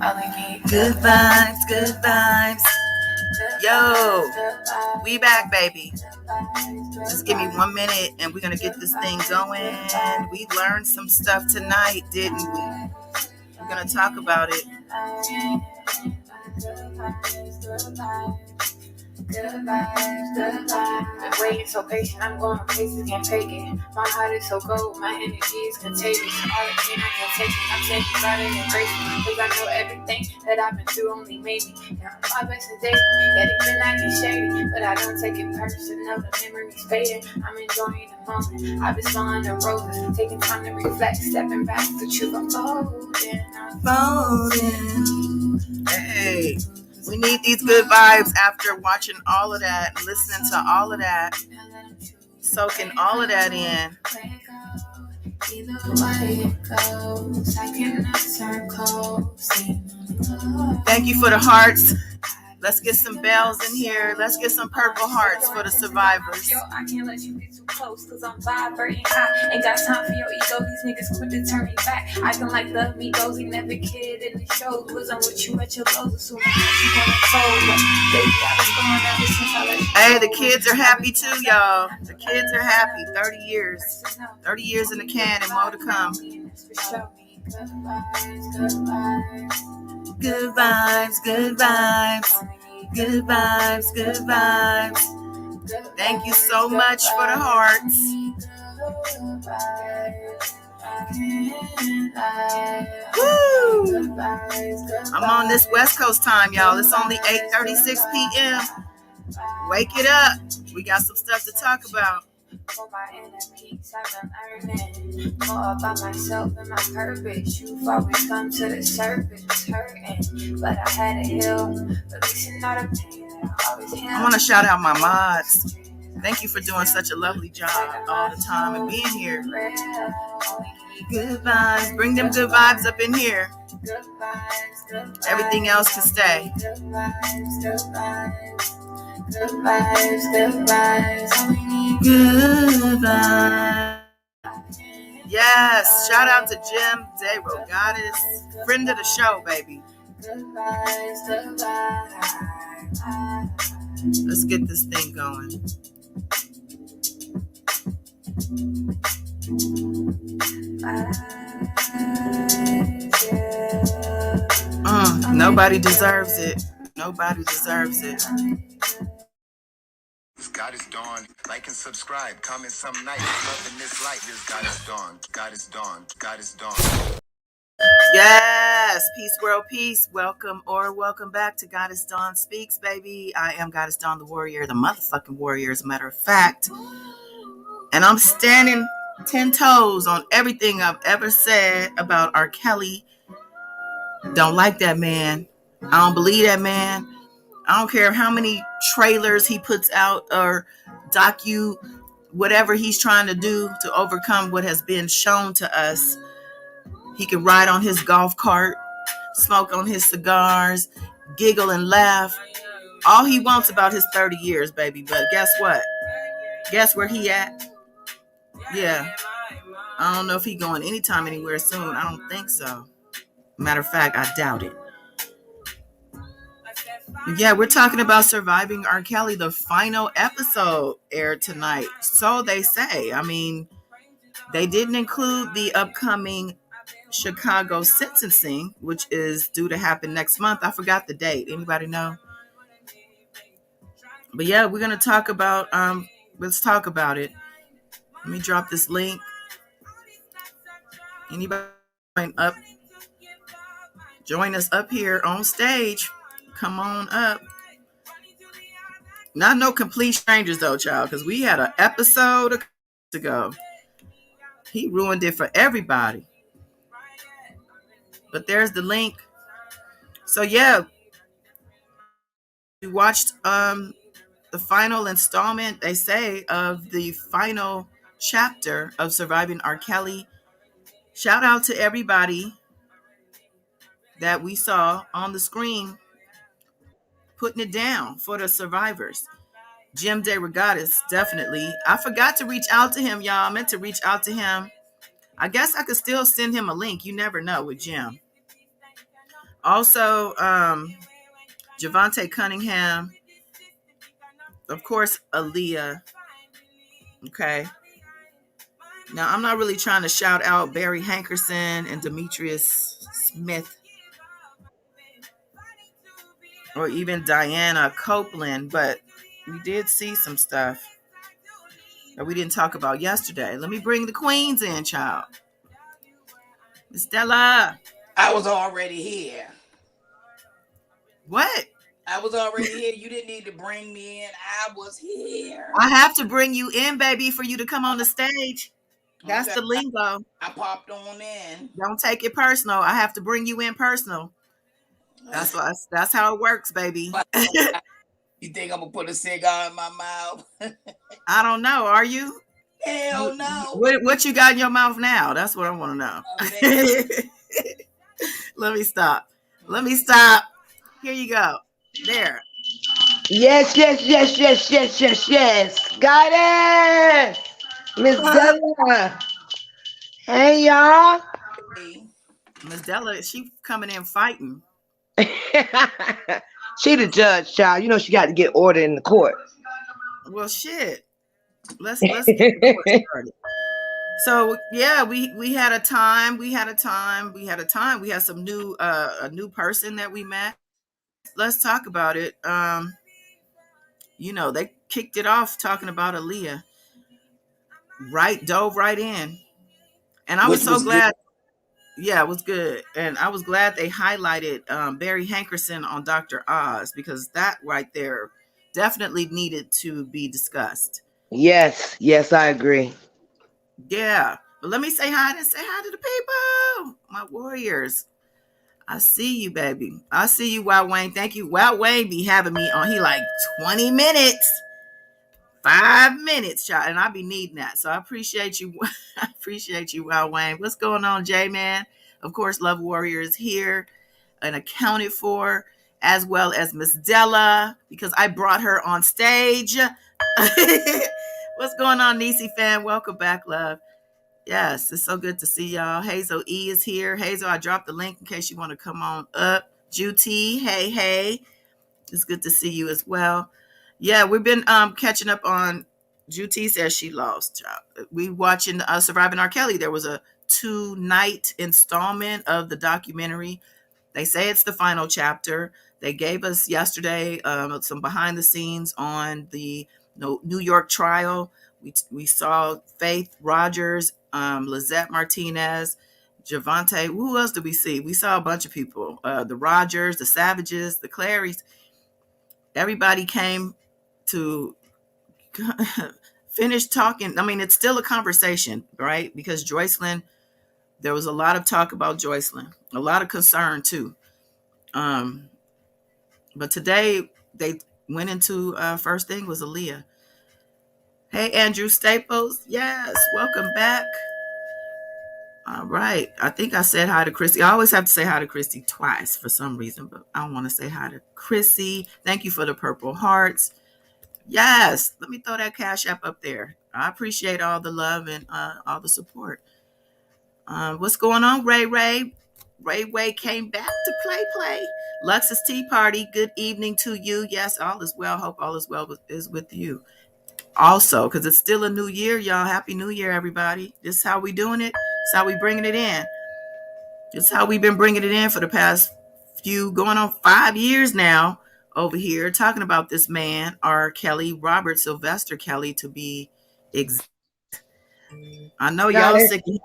Good vibes, good vibes. Yo, we back, baby. Just give me 1 minute and we're going to get this thing going. We learned some stuff tonight, didn't we? We're going to talk about it. Good vibes, good vibes. Been waiting so patient, I'm going places, can't fake it. My heart is so cold, my energy is contagious. All the pain I can't take it, I'm saying you gotta embrace me. Cause I know everything that I've been through only made me. And I'm my best to date, yeah, they been acting shady. But I don't take it personal, the memories fading. I'm enjoying the moment, I've been smelling the roses. Taking time to reflect, stepping back, the truth I'm folding. Hey. We need these good vibes after watching all of that, listening to all of that, soaking all of that in. Thank you for the hearts. Let's get some bells in here. Let's get some purple hearts for the survivors. Yo, I can't let you get too close, cause I'm vibrating high. Ain't got time for your ego, these niggas quit to turn me back. I can like the amigos, he never kid in the shows. Wasn't with you at your lows, assuming that you gonna fold. Baby, I was going ever since I let you. Hey, the kids are happy too, y'all. The kids are happy. 30 years. 30 years in the can and more to come. Good vibes, good vibes. Good vibes, good vibes. Thank you so much for the hearts. Woo! I'm on this West Coast time, y'all. It's only 8:36 p.m. Wake it up. We got some stuff to talk about. For my enemies, I've been learning more about myself and my purpose. You've always come to the surface, hurting, but I had to heal, releasing all the pain that I always had. I want to shout out my mods. Thank you for doing such a lovely job all the time and being here. Good vibes. Bring them good vibes up in here. Everything else can stay. Good vibes, good vibes. Good vibes, good vibes. Good vibes. Yes, shout out to Jim De Rogatis, friend of the show, baby. Good vibes, good vibes. Let's get this thing going. Nobody deserves it. Nobody deserves it. God is dawn. Like and subscribe. Comment some night. Loving this light. This God is dawn. God is dawn. God is dawn. Yes. Peace, world, peace. Welcome back to Goddess Dawn Speaks, baby. I am Goddess Dawn, the warrior, the motherfucking warrior, as a matter of fact. And I'm standing 10 toes on everything I've ever said about R. Kelly. Don't like that man. I don't believe that man. I don't care how many trailers he puts out or whatever he's trying to do to overcome what has been shown to us. He can ride on his golf cart, smoke on his cigars, giggle and laugh. All he wants about his 30 years, baby. But guess what? Guess where he at? Yeah. I don't know if he going anytime, anywhere soon. I don't think so. Matter of fact, I doubt it. Yeah, we're talking about Surviving R. Kelly. The final episode aired tonight. So they say. I mean, they didn't include the upcoming Chicago sentencing, which is due to happen next month. I forgot the date. Anybody know? But yeah, we're going to talk about, let's talk about it. Let me drop this link. Anybody join us up here on stage. Come on up. Not no complete strangers though, child, because we had an episode ago. He ruined it for everybody. But there's the link. So yeah, we watched the final installment, they say, of the final chapter of Surviving R. Kelly. Shout out to everybody that we saw on the screen putting it down for the survivors. Jim De Rogatis, definitely. I forgot to reach out to him, y'all. I meant to reach out to him. I guess I could still send him a link. You never know with Jim. Also, Javante Cunningham, of course, Aaliyah. Okay. Now, I'm not really trying to shout out Barry Hankerson and Demetrius Smith or even Diana Copeland, but we did see some stuff that we didn't talk about yesterday. Let me bring the queens in, child. Miss Stella. I was already here. What? I was already here. You didn't need to bring me in. I was here. I have to bring you in, baby, for you to come on the stage. That's Okay. the lingo. I popped on in. Don't take it personal. I have to bring you in personal. That's how it works, baby. But you think I'm gonna put a cigar in my mouth? I don't know. Are you? Hell no. What you got in your mouth now? That's what I want to know. Let me stop. Let me stop. Here you go. There. Yes, yes, yes, yes, yes, yes, yes. Got it. Miss Della. Hey, y'all. Hey. Miss Della, she coming in fighting. She the judge, child. You know she got to get order in the court. Well, shit. Let's get the court started. So yeah, we had a time. We had a time. We had a time. We had some new a new person that we met. Let's talk about it. They kicked it off talking about Aaliyah. Right, dove right in. And I was Which so was good. glad. Yeah, it was good. And I was glad they highlighted Barry Hankerson on Dr. Oz, because that right there definitely needed to be discussed. Yes, yes, I agree. Yeah. But let me say hi to the people, my warriors. I see you, baby. I see you, Wild Wayne. Thank you. Wild Wayne be having me on. He like 20 minutes, 5 minutes, child. And I be needing that. So I appreciate you. I appreciate you, Wild Wayne. What's going on, J Man? Of course, Love Warrior is here and accounted for, as well as Miss Della, because I brought her on stage. What's going on, Nisi fan? Welcome back, love. Yes, it's so good to see y'all. Hazel E is here. Hazel, I dropped the link in case you want to come on up. Juti, hey. It's good to see you as well. Yeah, we've been catching up on. Juti says she lost. We watching Surviving R. Kelly. There was a 2-night installment of the documentary. They say it's the final chapter. They gave us yesterday some behind the scenes on the New York trial. We saw Faith Rogers, Lizette Martinez, Javante. Who else did we see? We saw a bunch of people. The Rogers, the Savages, the Clarys. Everybody came to finish talking. I mean, it's still a conversation, right? Because Joycelyn, there was a lot of talk about Joycelyn, a lot of concern too. But today they went into first thing was Aaliyah. Hey, Andrew Staples. Yes, welcome back. All right. I think I said hi to Chrissy. I always have to say hi to Chrissy twice for some reason, but I want to say hi to Chrissy. Thank you for the purple hearts. Yes. Let me throw that Cash App up there. I appreciate all the love and all the support. What's going on, Ray Ray? Ray came back to play. Lux's Tea Party. Good evening to you. Yes, all is well. Hope all is well is with you. Also, because it's still a new year, y'all. Happy New Year, everybody. This is how we doing it. This is how we bringing it in. This is how we've been bringing it in for the past going on 5 years now over here, talking about this man, R. Kelly, Robert Sylvester Kelly, to be exact. I know Got y'all it. sick of him.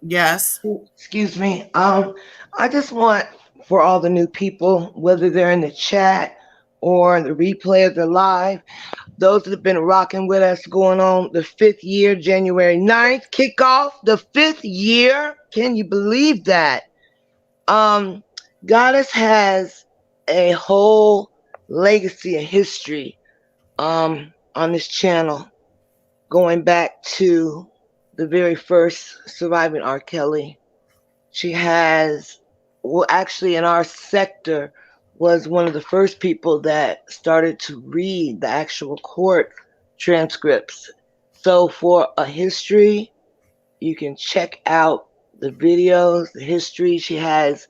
Yes. Excuse me. I just want for all the new people, whether they're in the chat or the replay of the live, those that have been rocking with us going on the 5th year, January 9th, kickoff the 5th year. Can you believe that? Goddess has a whole legacy and history on this channel going back to the very first Surviving R. Kelly. She has, well, actually, in our sector, was one of the first people that started to read the actual court transcripts. So, for a history, you can check out the videos, the history. She has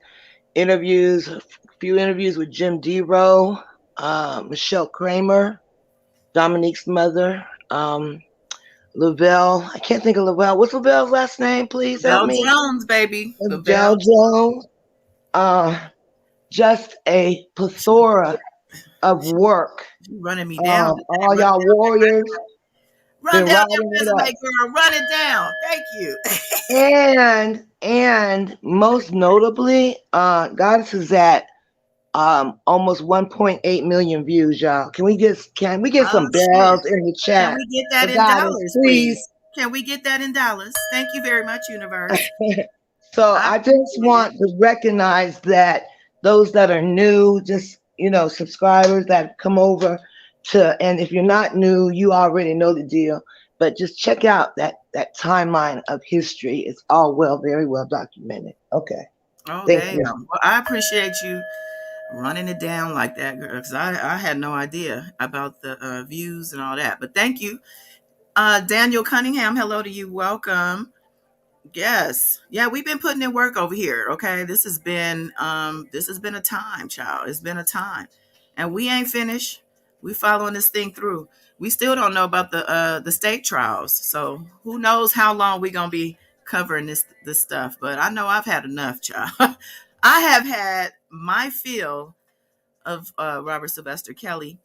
interviews, a few interviews with Jim Dero, Michelle Kramer, Dominique's mother, Lavelle. I can't think of Lavelle. What's Lavelle's last name? Please help Bell me. Jones, baby. The Lavelle Bell. Jones. Uh, just a She, plethora of work. she running me down today. All Run it y'all warriors Run been down that riding it resume, up. girl. Run it down. Thank you. And most notably, Goddess is at almost 1.8 million views, y'all. Can we get Oh some shit. bells in the Can chat we get for that in Goddess, dollars, please? please? Can we get that in dollars? Thank you very much, universe. So I I just appreciate it. want to recognize that those that are new, just subscribers that come over and if you're not new, you already know the deal. But just check out that timeline of history. It's all very well documented. Okay, Oh thank damn. you. Well, I appreciate you running it down like that, girl, because I had no idea about the views and all that. But thank you. Daniel Cunningham, hello to you. Welcome. Yes. Yeah, we've been putting in work over here. Okay. This has been a time, child. It's been a time. And we ain't finished. We following this thing through. We still don't know about the state trials. So who knows how long we gonna be covering this stuff. But I know I've had enough, child. I have had my fill of Robert Sylvester Kelly.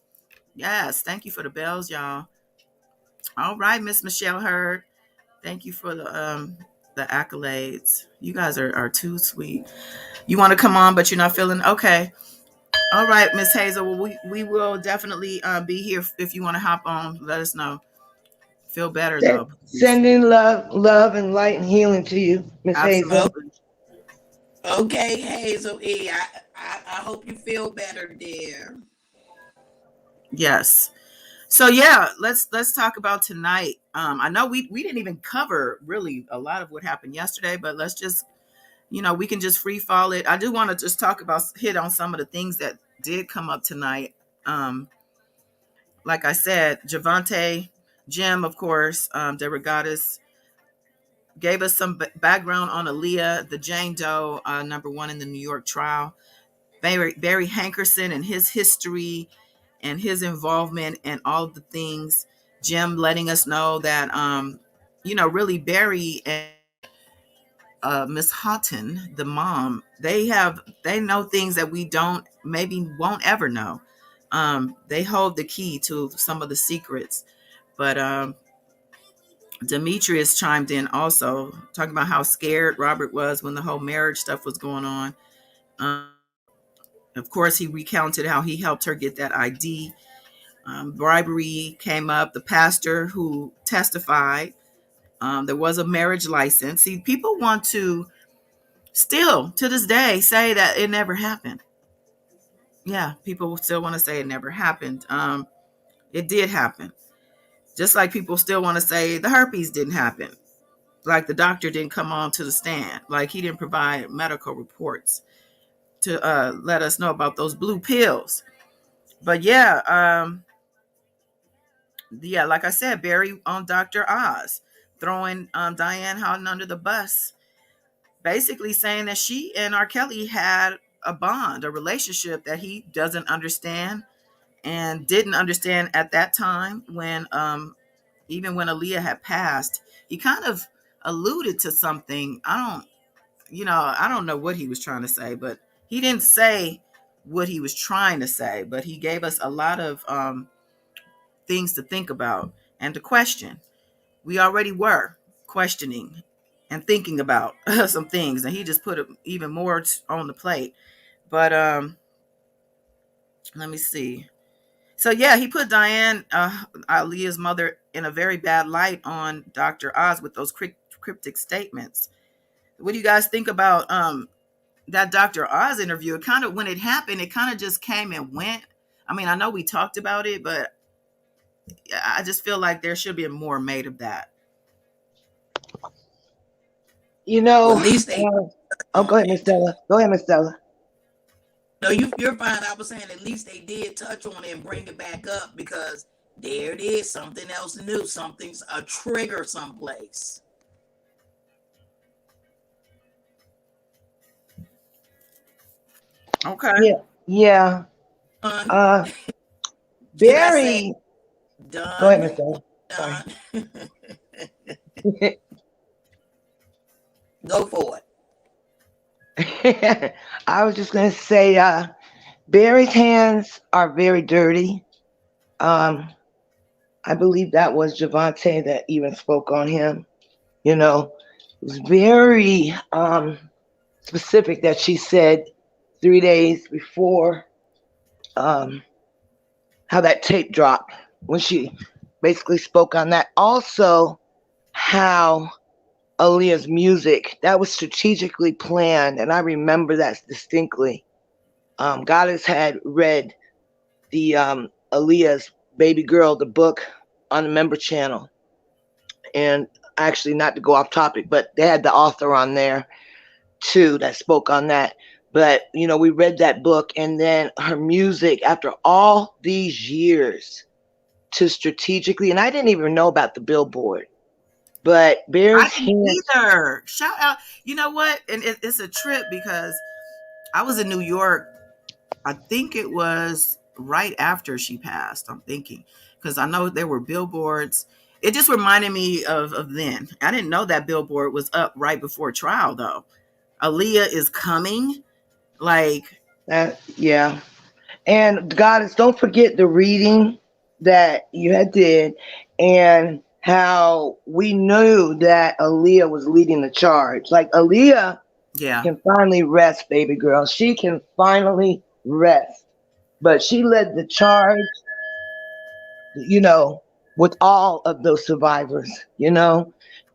Yes, thank you for the bells, y'all. All right, Miss Michelle Hurd. Thank you for the accolades. You guys are too sweet. You want to come on, but you're not feeling okay. All right, Miss Hazel. Well, we will definitely be here if you want to hop on. Let us know. Feel better though, please. Sending love, and light and healing to you, Miss Hazel. Oh, Absolutely. okay, Hazel E. I hope you feel better, dear. Yes. So yeah, let's talk about tonight. I know we didn't even cover really a lot of what happened yesterday, but let's just we can just free fall it. I do want to just talk about hit on some of the things that did come up tonight. Like I said, Javante, Jim, of course, Deborah Goddess gave us some background on Aaliyah, the Jane Doe, number one in the New York trial. Barry Hankerson and his history and his involvement and all the things. Jim letting us know that, really Barry and Miss Houghton, the mom, they know things that we don't maybe won't ever know. They hold the key to some of the secrets. But Demetrius chimed in also, talking about how scared Robert was when the whole marriage stuff was going on. Um, of course, he recounted how he helped her get that ID. Bribery came up. The pastor who testified, there was a marriage license. See, people want to still to this day say that it never happened. Yeah, people still want to say it never happened. It did happen. Just like people still want to say the herpes didn't happen. Like the doctor didn't come on to the stand. Like he didn't provide medical reports to let us know about those blue pills. But yeah, like I said, Barry on Dr. Oz, throwing Diane Houghton under the bus, basically saying that she and R. Kelly had a bond, a relationship that he doesn't understand and didn't understand at that time when even when Aaliyah had passed. He kind of alluded to something. I don't know what he was trying to say, but he didn't say what he was trying to say, but he gave us a lot of things to think about and to question. We already were questioning and thinking about some things, and he just put even more on the plate. But let me see. So yeah, he put Diane, Aaliyah's mother, in a very bad light on Dr. Oz with those cryptic statements. What do you guys think about that Dr. Oz interview? It kind of, when it happened, it kind of just came and went. I mean, I know we talked about it, but I just feel like there should be more made of that. You Well, know, at least they oh, on go ahead, Miss it. Stella. Go ahead, Miss Stella. No, you're fine. I was saying at least they did touch on it and bring it back up because there it is, something else new, something's a trigger someplace. Okay. Yeah, yeah. Done. Uh, Can I say Barry, go ahead, done? Mister. Sorry. Done. Go for it. I was just gonna say, Barry's hands are very dirty. Um, I believe that was Javante that even spoke on him. You know, it was very specific that she said 3 days before um, how that tape dropped when she basically spoke on that. Also, how Aaliyah's music that was strategically planned, and I remember that distinctly. Goddess had read the Aaliyah's Baby Girl, the book on the member channel, and actually not to go off topic, but they had the author on there too that spoke on that. But we read that book, and then her music after all these years to strategically, and I didn't even know about the Billboard, but I Barry's didn't hands. either. Shout out. You know what? And it's a trip because I was in New York. I think it was right after she passed. I'm thinking because I know there were billboards. It just reminded me of then. I didn't know that billboard was up right before trial though. Aaliyah is coming. Like, Yeah, and Goddess, don't forget the reading that you had did, and how we knew that Aaliyah was leading the charge. Like Aaliyah yeah. can finally rest, baby girl. She can finally rest. But she led the charge, you know, with all of those survivors.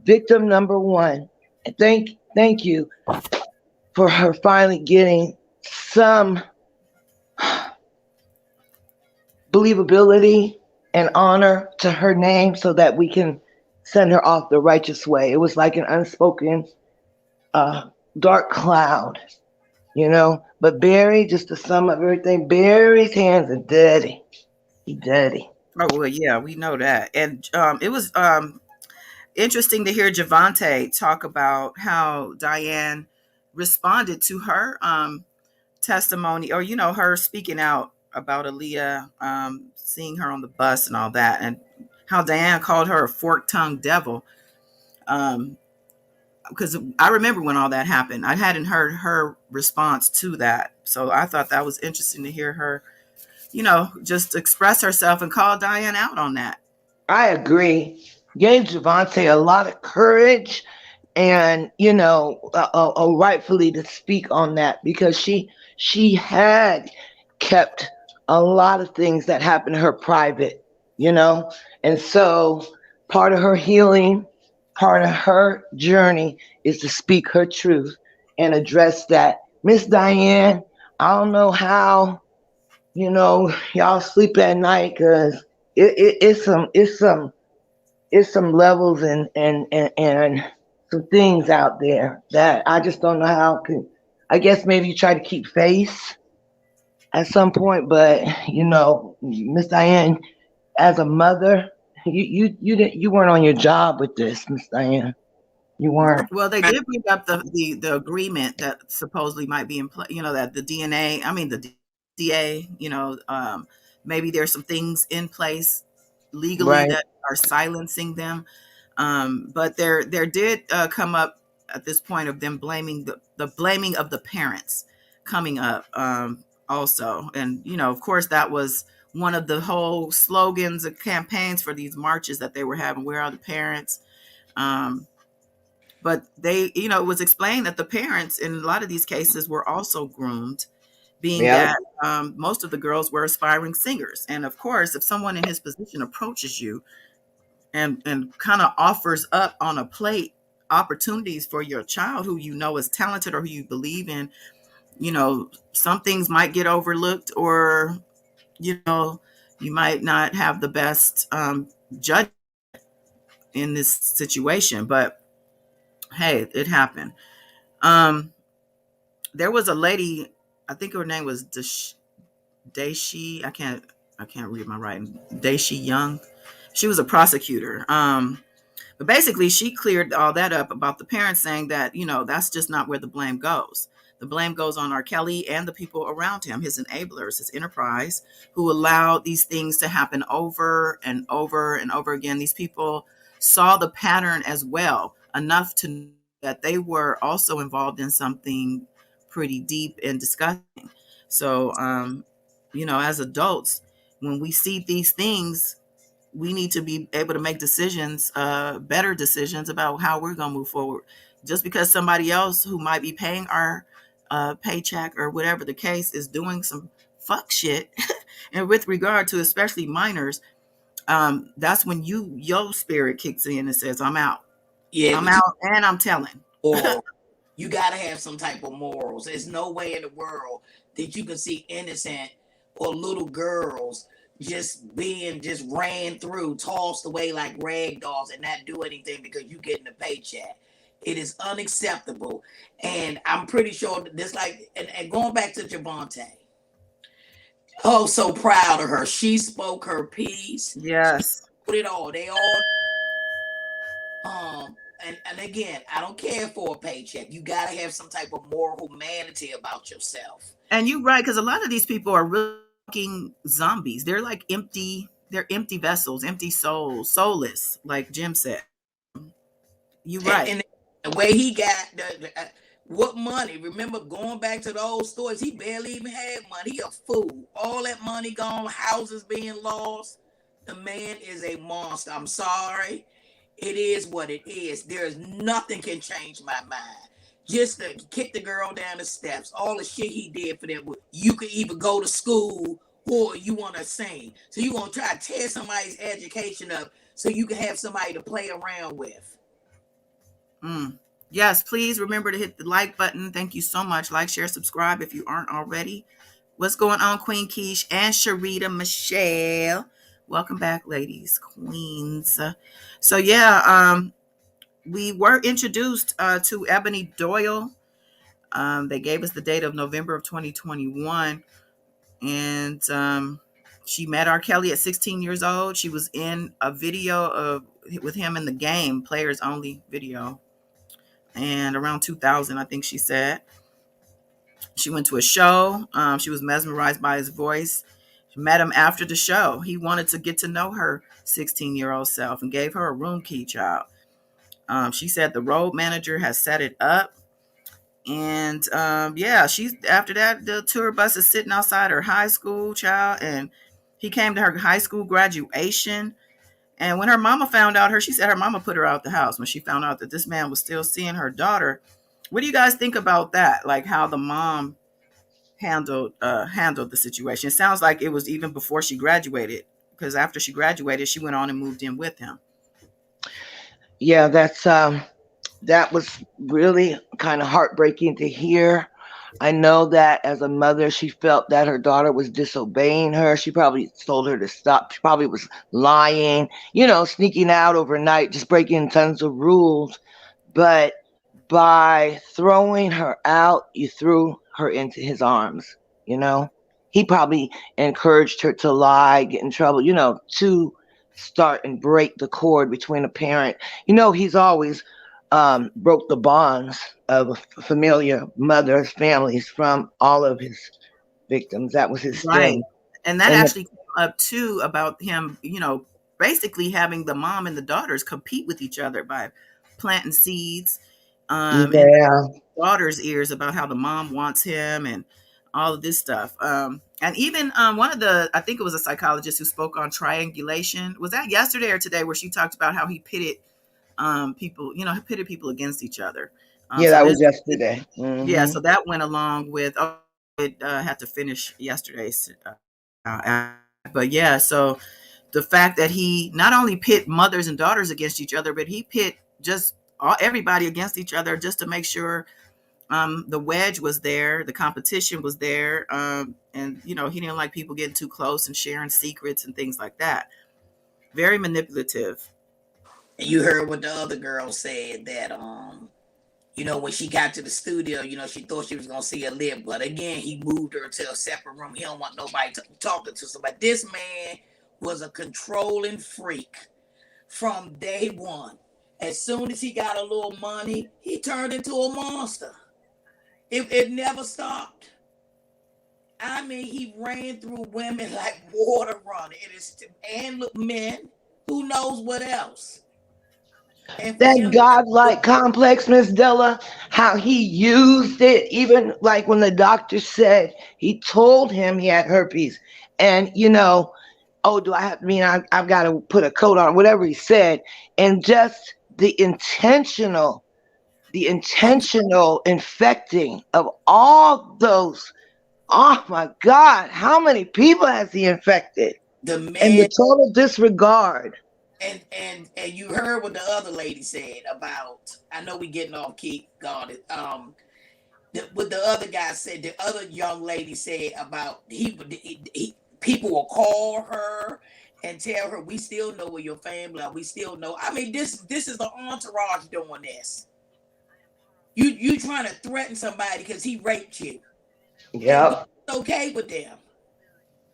Victim number one. And thank you for her finally getting some believability and honor to her name so that we can send her off the righteous way. It was like an unspoken dark cloud. But Barry, just to sum up everything, Barry's hands are dirty. He dirty. Oh well, yeah, we know that. And it was interesting to hear Javante talk about how Diane responded to her testimony, or her speaking out about Aaliyah, seeing her on the bus and all that, and how Diane called her a fork-tongued devil. Um, because I remember when all that happened, I hadn't heard her response to that, so I thought that was interesting to hear her, just express herself and call Diane out on that. I agree. Gave Javante a lot of courage and rightfully to speak on that because she had kept a lot of things that happened to her private, you know, and so part of her healing, part of her journey is to speak her truth and address that. Miss Diane, I don't know how y'all sleep at night because it's some levels and some things out there that I just don't know how can. I guess maybe you try to keep face at some point, but Miss Diane, as a mother, you weren't on your job with this, Miss Diane. You weren't. Well, they did bring up the agreement that supposedly might be in play. That the DNA, I mean the DA. Maybe there's some things in place legally Right. that are silencing them. But there did come up at this point of them blaming the blaming of the parents coming up also, and of course that was one of the whole slogans and campaigns for these marches that they were having. Where are the parents? Um, but it was explained that the parents in a lot of these cases were also groomed, being Yeah. that most of the girls were aspiring singers. And of course, if someone in his position approaches you and kind of offers up on a plate opportunities for your child who is talented or who you believe in, some things might get overlooked, or you might not have the best judge in this situation. But hey, it happened. Um, there was a lady, I think her name was Daishi. I can't read my writing. Daishi Young. She was a prosecutor. But basically, she cleared all that up about the parents saying that that's just not where the blame goes. The blame goes on R. Kelly and the people around him, his enablers, his enterprise, who allowed these things to happen over and over and over again. These people saw the pattern as well, enough to know that they were also involved in something pretty deep and disgusting. So, as adults, when we see these things, we need to be able to make decisions, better decisions about how we're going to move forward. Just because somebody else who might be paying our paycheck or whatever the case is doing some fuck shit, and with regard to especially minors, that's when your spirit kicks in and says, "I'm out. Yeah, I'm but you out, and I'm telling." moral. You gotta have some type of morals. There's no way in the world that you can see innocent or little girls just ran through, tossed away like rag dolls and not do anything because you getting a paycheck. It is unacceptable. And I'm pretty sure that this like and going back to Javante. Oh, so proud of her. She spoke her piece. She Yes. put it all. They all and again, I don't care for a paycheck. You gotta have some type of moral humanity about yourself. And you're right, because a lot of these people are really fucking zombies. They're like empty. They're empty vessels, empty souls, soulless, like Jim said. You're right. And the way he got what money? Remember going back to the old stories, he barely even had money. He a fool. All that money gone, houses being lost. The man is a monster. I'm sorry. It is what it is. There's nothing can change my mind. Just to kick the girl down the steps, all the shit he did for them. You could either go to school or you want to sing. So you want to try to tear somebody's education up so you can have somebody to play around with. Yes, please remember to hit the like button. Thank you so much. Like, share, subscribe if you aren't already. What's going on, Queen Keish and Sharita Michelle? Welcome back, ladies, queens. So yeah, we were introduced to Ebony Doyle. They gave us the date of November of 2021, and she met R. Kelly at 16 years old. She was in a video with him in the game, players only video, and around 2000, I think she said. She went to a show. She was mesmerized by his voice. She met him after the show. He wanted to get to know her 16-year-old self and gave her a room key, child. She said the road manager has set it up. And yeah, she's after that, the tour bus is sitting outside her high school, child. And he came to her high school graduation. And when her mama found out, she said her mama put her out the house when she found out that this man was still seeing her daughter. What do you guys think about that? Like how the mom handled the situation. It sounds like it was even before she graduated, because after she graduated, she went on and moved in with him. Yeah, that was really kind of heartbreaking to hear. I know that as a mother, she felt that her daughter was disobeying her. She probably told her to stop. She probably was lying, sneaking out overnight, just breaking tons of rules. But by throwing her out, you threw her into his arms, He probably encouraged her to lie, get in trouble, to start and break the cord between a parent. He's always broke the bonds of familiar mothers, families from all of his victims. That was his Right. thing. And that And actually came up too about him, basically having the mom and the daughters compete with each other by planting seeds in yeah, the daughter's ears about how the mom wants him and all of this stuff. And even one of I think it was a psychologist who spoke on triangulation. Was that yesterday or today, where she talked about how he pitted people, pitted people against each other. yeah, So that was this, yesterday. yeah, so that went along with. It had to finish yesterday's, but yeah. So the fact that he not only pit mothers and daughters against each other, but he pit just everybody against each other just to make sure the wedge was there, the competition was there, and he didn't like people getting too close and sharing secrets and things like that. Very manipulative. And you heard what the other girl said that when she got to the studio, she thought she was gonna see a lip, but again, he moved her to a separate room. He don't want nobody talking to somebody. This man was a controlling freak from day one. As soon as he got a little money, he turned into a monster. It never stopped. I mean, he ran through women like water running. It is and men. Who knows what else? And for That him to godlike complex, Miss Della, how he used it, even like when the doctor said he told him he had herpes, and oh, do I have? I've got to put a coat on, whatever he said, and just the intentional infecting of all those. Oh my God, how many people has he infected? the And the man total disregard. and you heard what the other lady said about. I know we getting off key, got it. What the other guy said, the other young lady said about people will call her and tell her we still know where your family are. We still know. I mean, this is the entourage doing this. You trying to threaten somebody because he raped you, and Yep. it's okay with them.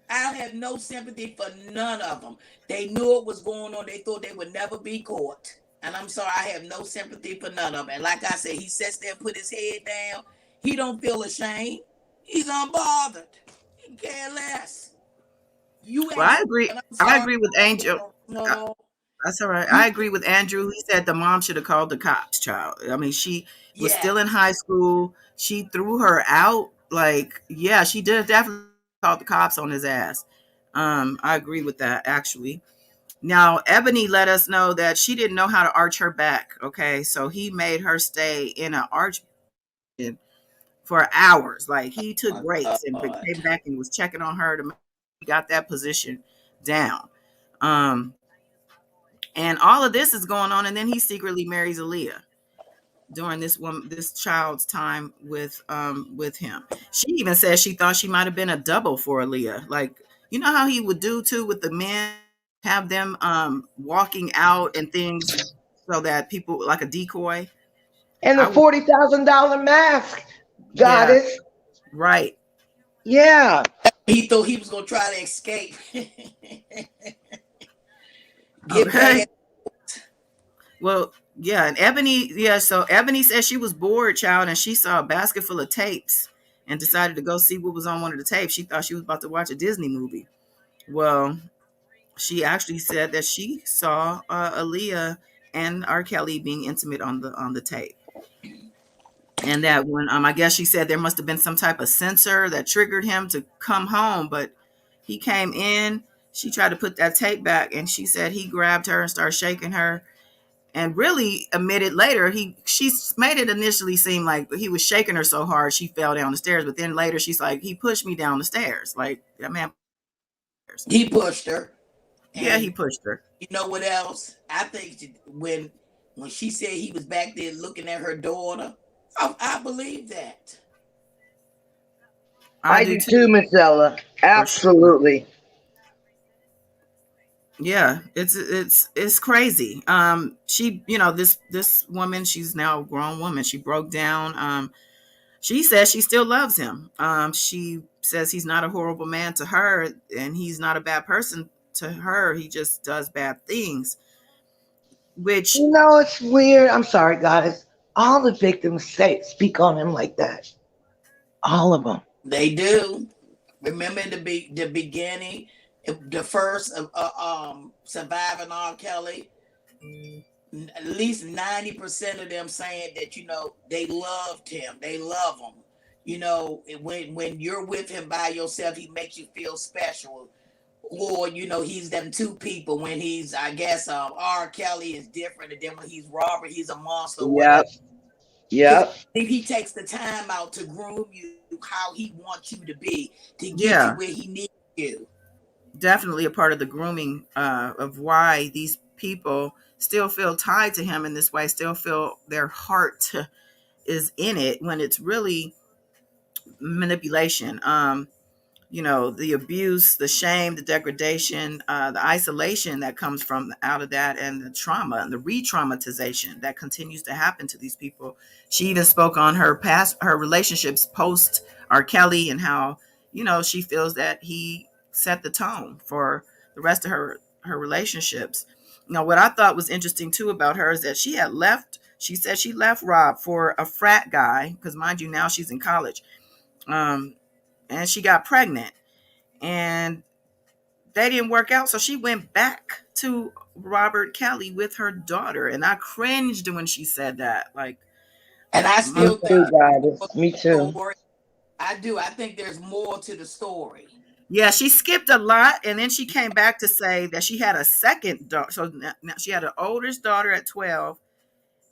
I have no sympathy for none of them. They knew it was going on. They thought they would never be caught. And I'm sorry, I have no sympathy for none of them. And like I said, he sits there and put his head down. He don't feel ashamed. He's unbothered. He care less. You Well, I ain't. agree. And I'm I sorry. agree with Angel. Uh, No. That's all right. I You. agree with Andrew. He said the mom should have called the cops. Child. I mean, she was Yeah. still in high school. She threw her out. Like, yeah, she did definitely call the cops on his ass. I agree with that actually. Now, Ebony let us know that she didn't know how to arch her back. Okay, so he made her stay in an arch for hours. Like he took My breaks and God. came back and was checking on her to make sure he got that position down. Um, and all of this is going on, and then he secretly marries Aaliyah during this child's time with him. She even said she thought she might have been a double for Aaliyah. Like, you know how he would do too with the men, have them walking out and things so that people like a decoy. And the I would, $40,000 mask, yeah, goddess. right. Yeah. Yeah. He thought he was gonna try to escape. Get Okay. past. Well, yeah, and Ebony, yeah, so Ebony said she was bored, child, and she saw a basket full of tapes and decided to go see what was on one of the tapes. She thought she was about to watch a Disney movie. Well, she actually said that she saw Aaliyah and R. Kelly being intimate on the tape, and that when I guess she said there must have been some type of sensor that triggered him to come home, but he came in. She tried to put that tape back, and she said he grabbed her and started shaking her, and really admitted later she made it initially seem like he was shaking her so hard she fell down the stairs, but then later she's like he pushed me down the stairs. Like that man, He pushed her, yeah, he and pushed her. you know what else? I think when she said he was back there looking at her daughter, I believe that. I I do do too, too, Miss Ella. for sure. Absolutely. Yeah, it's crazy. She, this woman, she's now a grown woman. She broke down. She says she still loves him. She says he's not a horrible man to her, and he's not a bad person to her. He just does bad things, which It's weird. I'm sorry, guys. All the victims speak on him like that. All of them. They do. Remember the beginning, the first surviving R. Kelly. At least 90% of them saying that they loved him. They love him. When you're with him by yourself, he makes you feel special. Or he's them two people. When he's, I guess, R. Kelly is different, and then when he's Robert, he's a monster, whatever. Yep. Because Yep. if he takes the time out to groom you how he wants you to be, to get you yeah, where he needs you. definitely a part of the grooming of why these people still feel tied to him in this way, still feel their heart is in it when it's really manipulation. The abuse, the shame, the degradation, the isolation that comes from out of that, and the trauma and the re-traumatization that continues to happen to these people. She even spoke on her relationships post R. Kelly, and how she feels that he set the tone for the rest of her relationships. What I thought was interesting too about her is that She said she left Rob for a frat guy because, mind you, now she's in college. Um, and she got pregnant, and they didn't work out. So she went back to Robert Kelly with her daughter, and I cringed when she said that. Like, And I my, Me still think too, there's Goddess. Me more to the too. story. I do. I think there's more to the story. yeah, she skipped a lot, and then she came back to say that she had a second daughter. So now she had an oldest daughter at 12,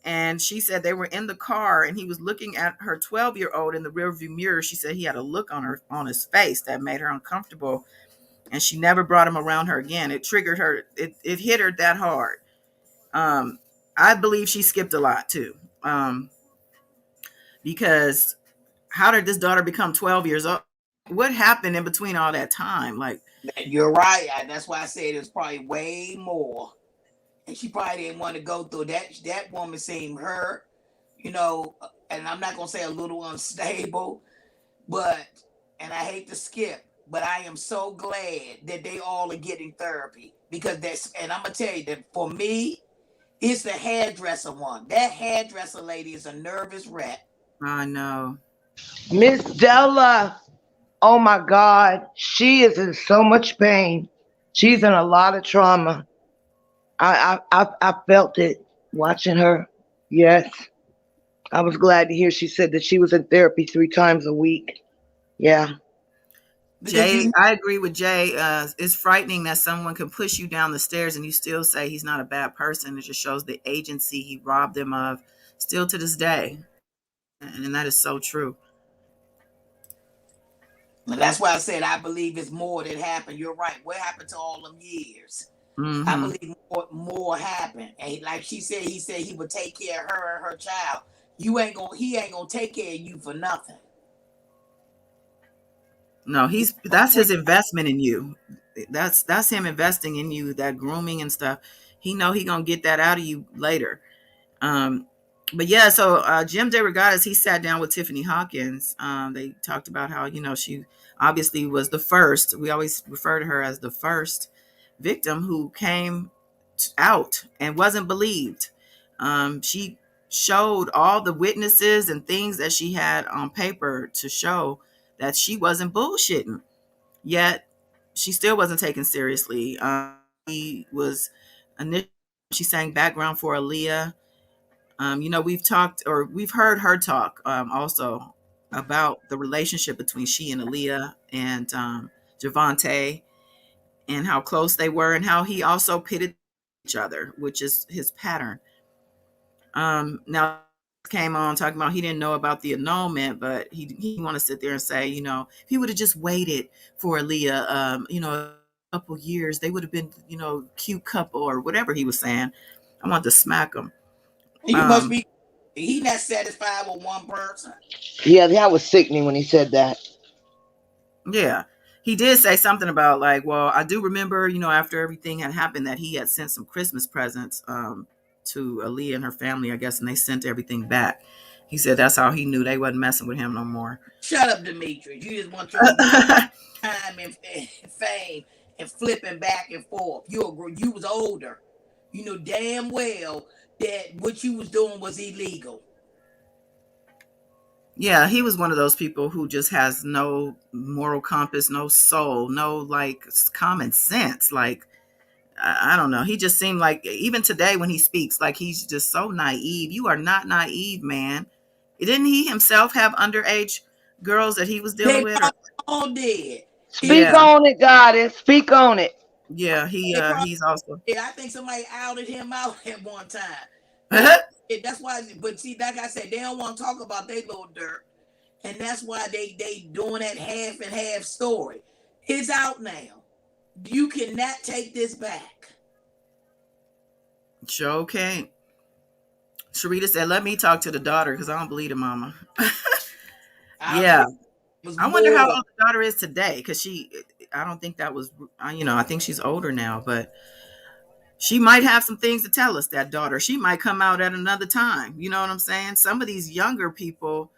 and she said they were in the car, and he was looking at her 12-year-old in the rearview mirror. She said he had a look on his face that made her uncomfortable, and she never brought him around her again. It triggered her. It hit her that hard. Um, I believe she skipped a lot too, because how did this daughter become 12 years old? What happened in between all that time? Like, You're right. That's why I said it's probably way more. And she probably didn't want to go through that. That woman seemed hurt, you know, and I'm not gonna say a little unstable, but and I hate to skip, but I am so glad that they all are getting therapy because that's and I'm gonna tell you that for me, it's the hairdresser one. That hairdresser lady is a nervous wreck. I know. Miss Della. Oh my God. She is in so much pain. She's in a lot of trauma. I felt it watching her. Yes. I was glad to hear she said that she was in therapy 3 times a week. Yeah. Because Jay, you I agree with Jay. It's frightening that someone can push you down the stairs and you still say he's not a bad person. It just shows the agency he robbed them of, still to this day, and that is so true. and that's why I said I believe it's more that happened. You're right. What happened to all them years? I Hmm. believe more happened. And like she said, he said he would take care of her and her child. You ain't gonna he ain't gonna take care of you for nothing. No, he's that's his investment in you. That's him investing in you. That grooming and stuff. He know he gonna get that out of you later. Um, but yeah, so Jim DeRogatis, he sat down with Tiffany Hawkins. They talked about how, she obviously was the first. We always refer to her as the first victim who came out and wasn't believed. She showed all the witnesses and things that she had on paper to show that she wasn't bullshitting. Yet she still wasn't taken seriously. He was initially, she sang background for Aaliyah. We've talked, or we've heard her talk, also about the relationship between she and Aaliyah and Javante, and how close they were, and how he also pitted each other, which is his pattern. Now came on talking about he didn't know about the annulment, but he want to sit there and say, if he would have just waited for Aaliyah, a couple years, they would have been, cute couple or whatever he was saying. I want to smack him. You must be he not satisfied with one person. Yeah, that was sickening when he said that. Yeah. He did say something about, like, well, I do remember, after everything had happened, that he had sent some Christmas presents to Aaliyah and her family, I guess, and they sent everything back. He said that's how he knew they wasn't messing with him no more. Shut up, Demetrius. You just want your time and fame and flipping back and forth. You was older. You know damn well that what you was doing was illegal. Yeah, he was one of those people who just has no moral compass, no soul, no, like, common sense. Like, I don't know. He just seemed like, even today when he speaks, like he's just so naive. You are not naive, man. Didn't he himself have underage girls that he was dealing They with? Or, probably all did. His Speak yeah, on it, Goddess. Speak on it. yeah. they probably He's also. did. I think somebody outed him out at one time. That's why. But see, like I said, they don't want to talk about their little dirt, and that's why they doing that half and half story. It's out now. You cannot take this back. Sure can't. Sharita said, "Let me talk to the daughter because I don't believe the mama." I Yeah, believe it was I wonder how more. old the daughter is today, because I don't think that was. I think she's older now, but she might have some things to tell us. That daughter, she might come out at another time. You know what I'm saying? Some of these younger people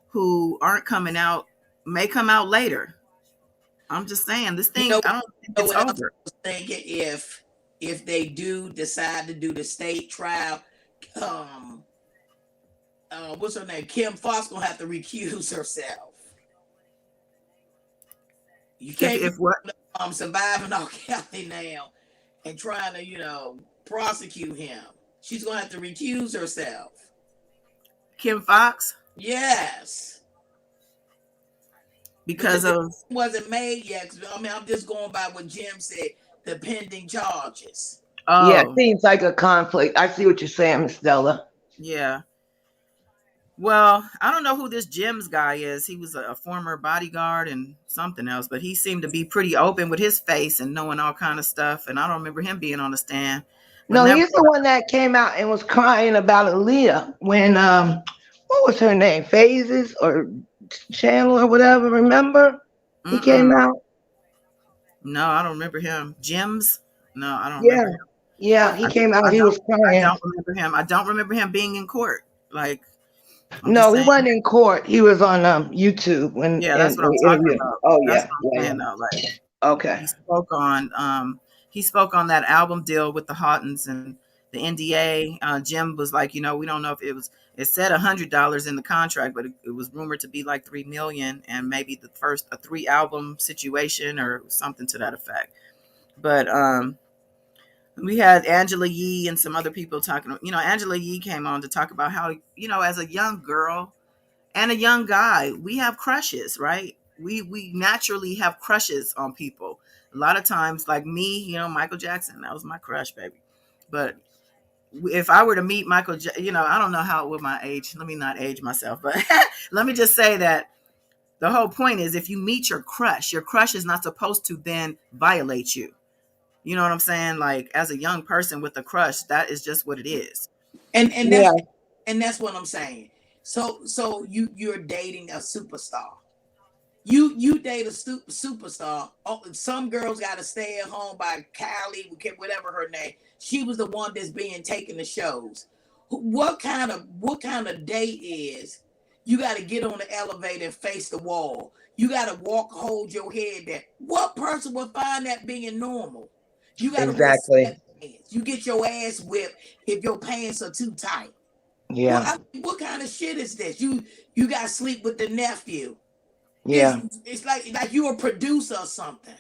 who aren't coming out may come out later. I'm just saying, this You thing, I don't think know it's what else over. I was thinking? If they do decide to do the state trial, um, what's her name? Kim Fox gonna have to recuse herself. You can't be If what? surviving R. Kelly now and trying to, prosecute him. She's gonna have to recuse herself. Kim Fox? Yes. Because Because it of wasn't made yet. I mean, I'm just going by what Jim said, the pending charges. Yeah, it oh seems like a conflict. I see what you're saying, Miss Stella. yeah. Well, I don't know who this Jims guy is. He was a former bodyguard and something else, but he seemed to be pretty open with his face and knowing all kind of stuff. And I don't remember him being on the stand. But No, never. he's the one that came out and was crying about Aaliyah when what was her name? Phases or Channel or whatever, remember? He came Mm-mm. out. No, I don't remember him. Jims? No, I don't Yeah. remember him. Yeah, he I, came out, I he don't. was I crying. don't remember him. I don't remember him being in court. Like I'm just No, he saying. wasn't in court. He was on YouTube when Yeah, in that's what I'm the talking interview. about. Oh That's yeah, what I'm yeah, saying yeah. though. Like Okay. he spoke on that album deal with the Haughtons and the NDA. Jim was like, we don't know if it said $100 in the contract, but it was rumored to be like 3 million and maybe the first a 3 album situation or something to that effect. But we had Angela Yee and some other people talking. Angela Yee came on to talk about how, as a young girl and a young guy, we have crushes, right? We naturally have crushes on people. A lot of times, like me, Michael Jackson, that was my crush, baby. But if I were to meet I don't know how with my age. Let me not age myself, but let me just say that the whole point is if you meet your crush is not supposed to then violate you. You know what I'm saying? Like as a young person with a crush, that is just what it is. And Yeah, that's what I'm saying. So you're dating a superstar. You date a superstar. Oh, some girls got to stay at home by Kylie, whatever her name. She was the one that's being taken to shows. What kind of day is? You got to get on the elevator and face the wall. You got to walk, hold your head there. What person would find that being normal? You got to wear exactly. sweatpants. You get your ass whipped if your pants are too tight. What Yeah, I mean, what kind of shit is this? You got to sleep with the nephew. It's yeah. it's like you're a producer or something,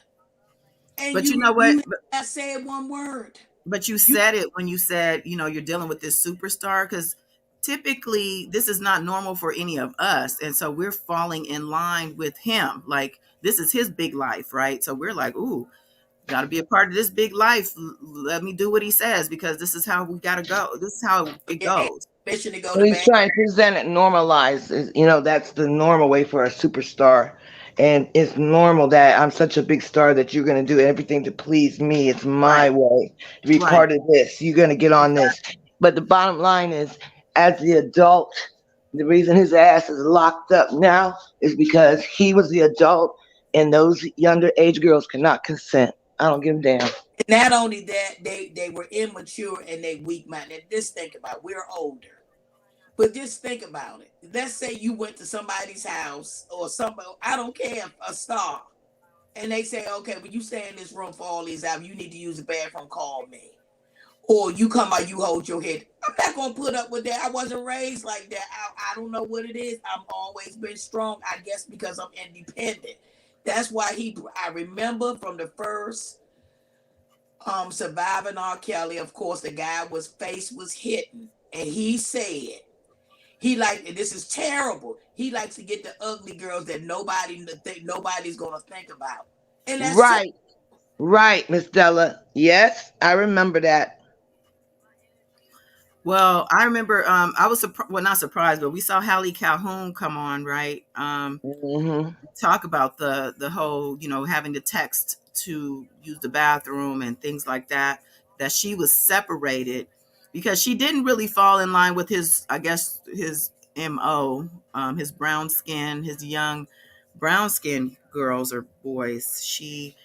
and But you you know what? you have said one word. But you You said it when you said, you're dealing with this superstar because typically this is not normal for any of us. And so we're falling in line with him. Like this is his big life, right? So we're like, ooh, got to be a part of this big life. Let me do what he says because this is how we got to go. This is how it get goes. permission to go So to he's bed. trying to present it normalized. That's the normal way for a superstar. And it's normal that I'm such a big star that you're going to do everything to please me. It's my Right. way to be Right. part of this. You're going to get on this. But the bottom line is, as the adult, the reason his ass is locked up now is because he was the adult and those younger age girls cannot consent. I don't give a damn. And not only that, they were immature and they weak minded. Just think about it. We're older, but just think about it. Let's say you went to somebody's house or somebody, I don't care, a star, and they say, okay, when you stay in this room for all these hours, you need to use the bathroom. Call me. Or you come out, you hold your head. I'm not gonna put up with that. I wasn't raised like that. I don't know what it is. I've always been strong. I guess because I'm independent. That's why I remember from the first surviving R. Kelly. Of course, the guy was face was hitting, and he said he like, and this is terrible. He likes to get the ugly girls that nobody's gonna think about, and that's true. Right, right, Miss Della. Yes, I remember that. Well, I remember I was well, not surprised, but we saw Hallie Calhoun come on, right? Hmm. Talk about the whole, having to text to use the bathroom and things like that she was separated because she didn't really fall in line with his, I guess, his MO, his brown skin, his young brown skin girls or boys. She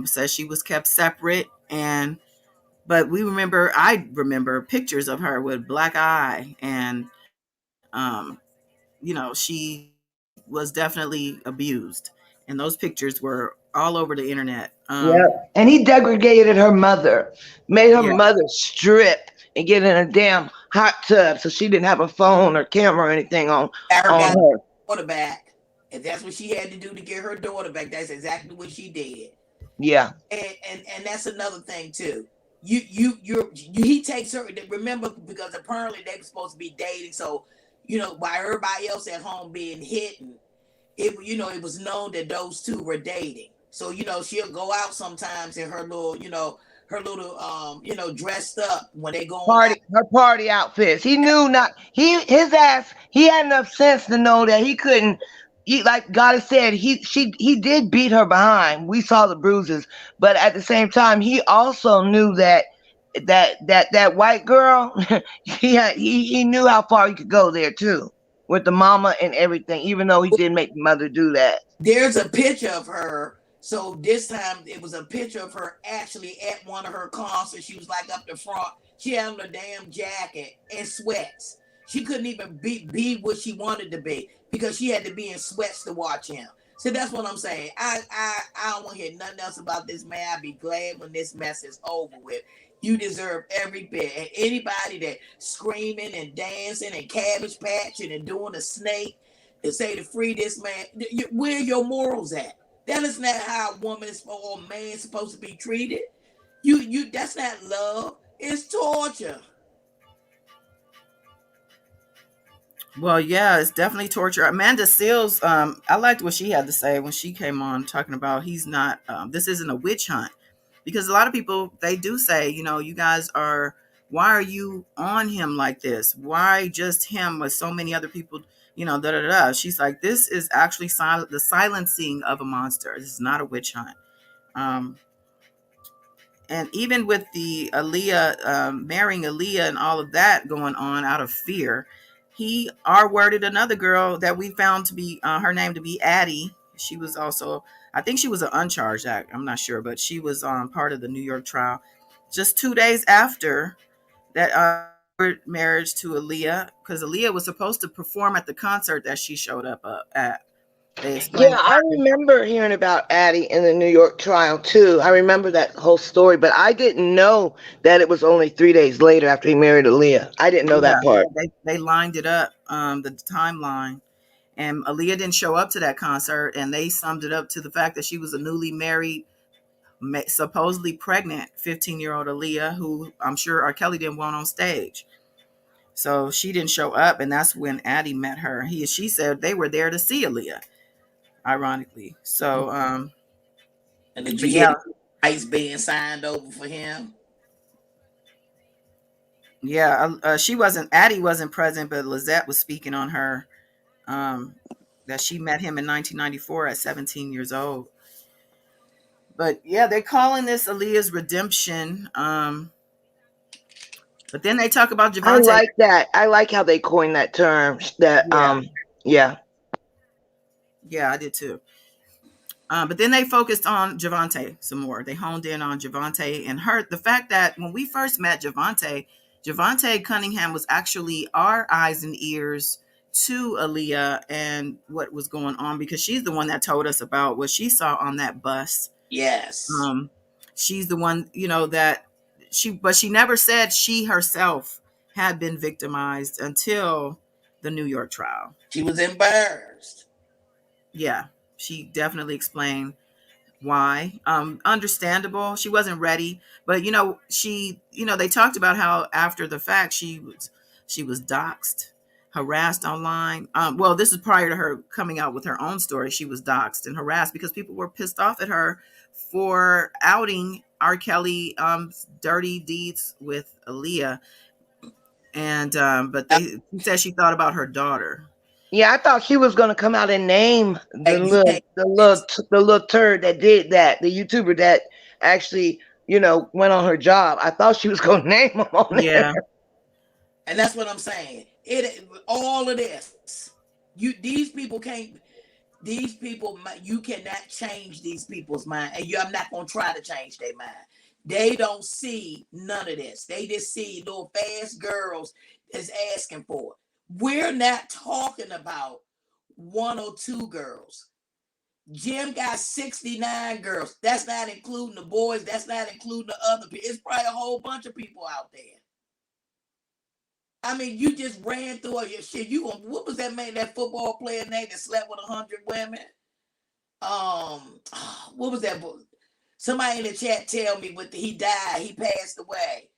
says she was kept separate. And but I remember pictures of her with black eye and she was definitely abused, and those pictures were all over the internet. Yeah. And he degraded her mother, made her Yeah, mother strip and get in a damn hot tub, so she didn't have a phone or camera or anything Got her on got her. her daughter back. If that's what she had to do to get her daughter back, that's exactly what she did. Yeah. And that's another thing too. He takes her. Remember, because apparently they were supposed to be dating. So, while everybody else at home being hidden, it was known that those two were dating. So she'll go out sometimes in her little dressed up when they going out. Her party outfits. He knew not his ass. He had enough sense to know that he couldn't. He, like God has said, he did beat her behind. We saw the bruises, but at the same time, he also knew that that white girl. He knew how far he could go there too, with the mama and everything. Even though he did make the mother do that. There's a picture of her. So this time it was a picture of her actually at one of her concerts. She was like up the front. She had on a damn jacket and sweats. She couldn't even be what she wanted to be because she had to be in sweats to watch him. So that's what I'm saying. I don't want to hear nothing else about this man. I'd be glad when this mess is over with. You deserve every bit. And anybody that screaming and dancing and cabbage patching and doing a snake and say to free this man, where are your morals at? That is not how a woman is or a man is supposed to be treated. That's not love. It's torture. Well, yeah, it's definitely torture. Amanda Seals, I liked what she had to say when she came on talking about he's not, this isn't a witch hunt. Because a lot of people, they do say, you guys are, why are you on him like this? Why just him with so many other people, da da da. She's like, this is actually the silencing of a monster. This is not a witch hunt. Um, and even with the Aaliyah, marrying Aaliyah and all of that going on out of fear, he R-worded another girl that we found to be her name to be Addie. She was also, I think she was an uncharged act. I'm not sure, but she was part of the New York trial. Just 2 days after that marriage to Aaliyah, because Aaliyah was supposed to perform at the concert that she showed up at. They Yeah, explained I remember hearing about Addie in the New York trial too. I remember that whole story, but I didn't know that it was only 3 days later after he married Aaliyah. I didn't know yeah, that part. they lined it up, the timeline. And Aaliyah didn't show up to that concert, and they summed it up to the fact that she was a newly married, supposedly pregnant 15-year-old Aaliyah, who I'm sure R. Kelly didn't want on stage. So she didn't show up, and that's when Addie met her. She said they were there to see Aaliyah, ironically. So, And did you but hear yeah, the rights being signed over for him? yeah, she wasn't. Addie wasn't present, but Lizette was speaking on her. Um, that she met him in 1994 at 17 years old. But yeah, they're calling this Aaliyah's redemption. But then they talk about I Javante. like that. I like how they coined that term. That Yeah, yeah. yeah, I did too. But then they focused on Javante some more. They honed in on Javante and her. The fact that when we first met Javante Cunningham was actually our eyes and ears to Aaliyah and what was going on, because she's the one that told us about what she saw on that bus. Yes. Um, she's the one, that but she never said she herself had been victimized until the New York trial. She was embarrassed. Yeah, she definitely explained why. Understandable. She wasn't ready, but they talked about how after the fact she was doxxed, harassed online. Well, this is prior to her coming out with her own story. She was doxxed and harassed because people were pissed off at her for outing R. Kelly dirty deeds with Aaliyah. And but she said she thought about her daughter. Yeah, I thought she was gonna come out and name the Like you little can't. the little the little turd that did that, the YouTuber that actually, went on her job. I thought she was gonna name him on there. Yeah. And that's what I'm saying. It all of this. These people can't. These people, you cannot change these people's mind, and I'm not gonna try to change their mind. They don't see none of this. They just see little fast girls that's asking for it. We're not talking about one or two girls. Jim got 69 girls. That's not including the boys. That's not including the other people. It's probably a whole bunch of people out there. I mean, you just ran through all your shit. What was that man, that football player name that slept with 100 women? What was that? Somebody in the chat tell me he died, he passed away.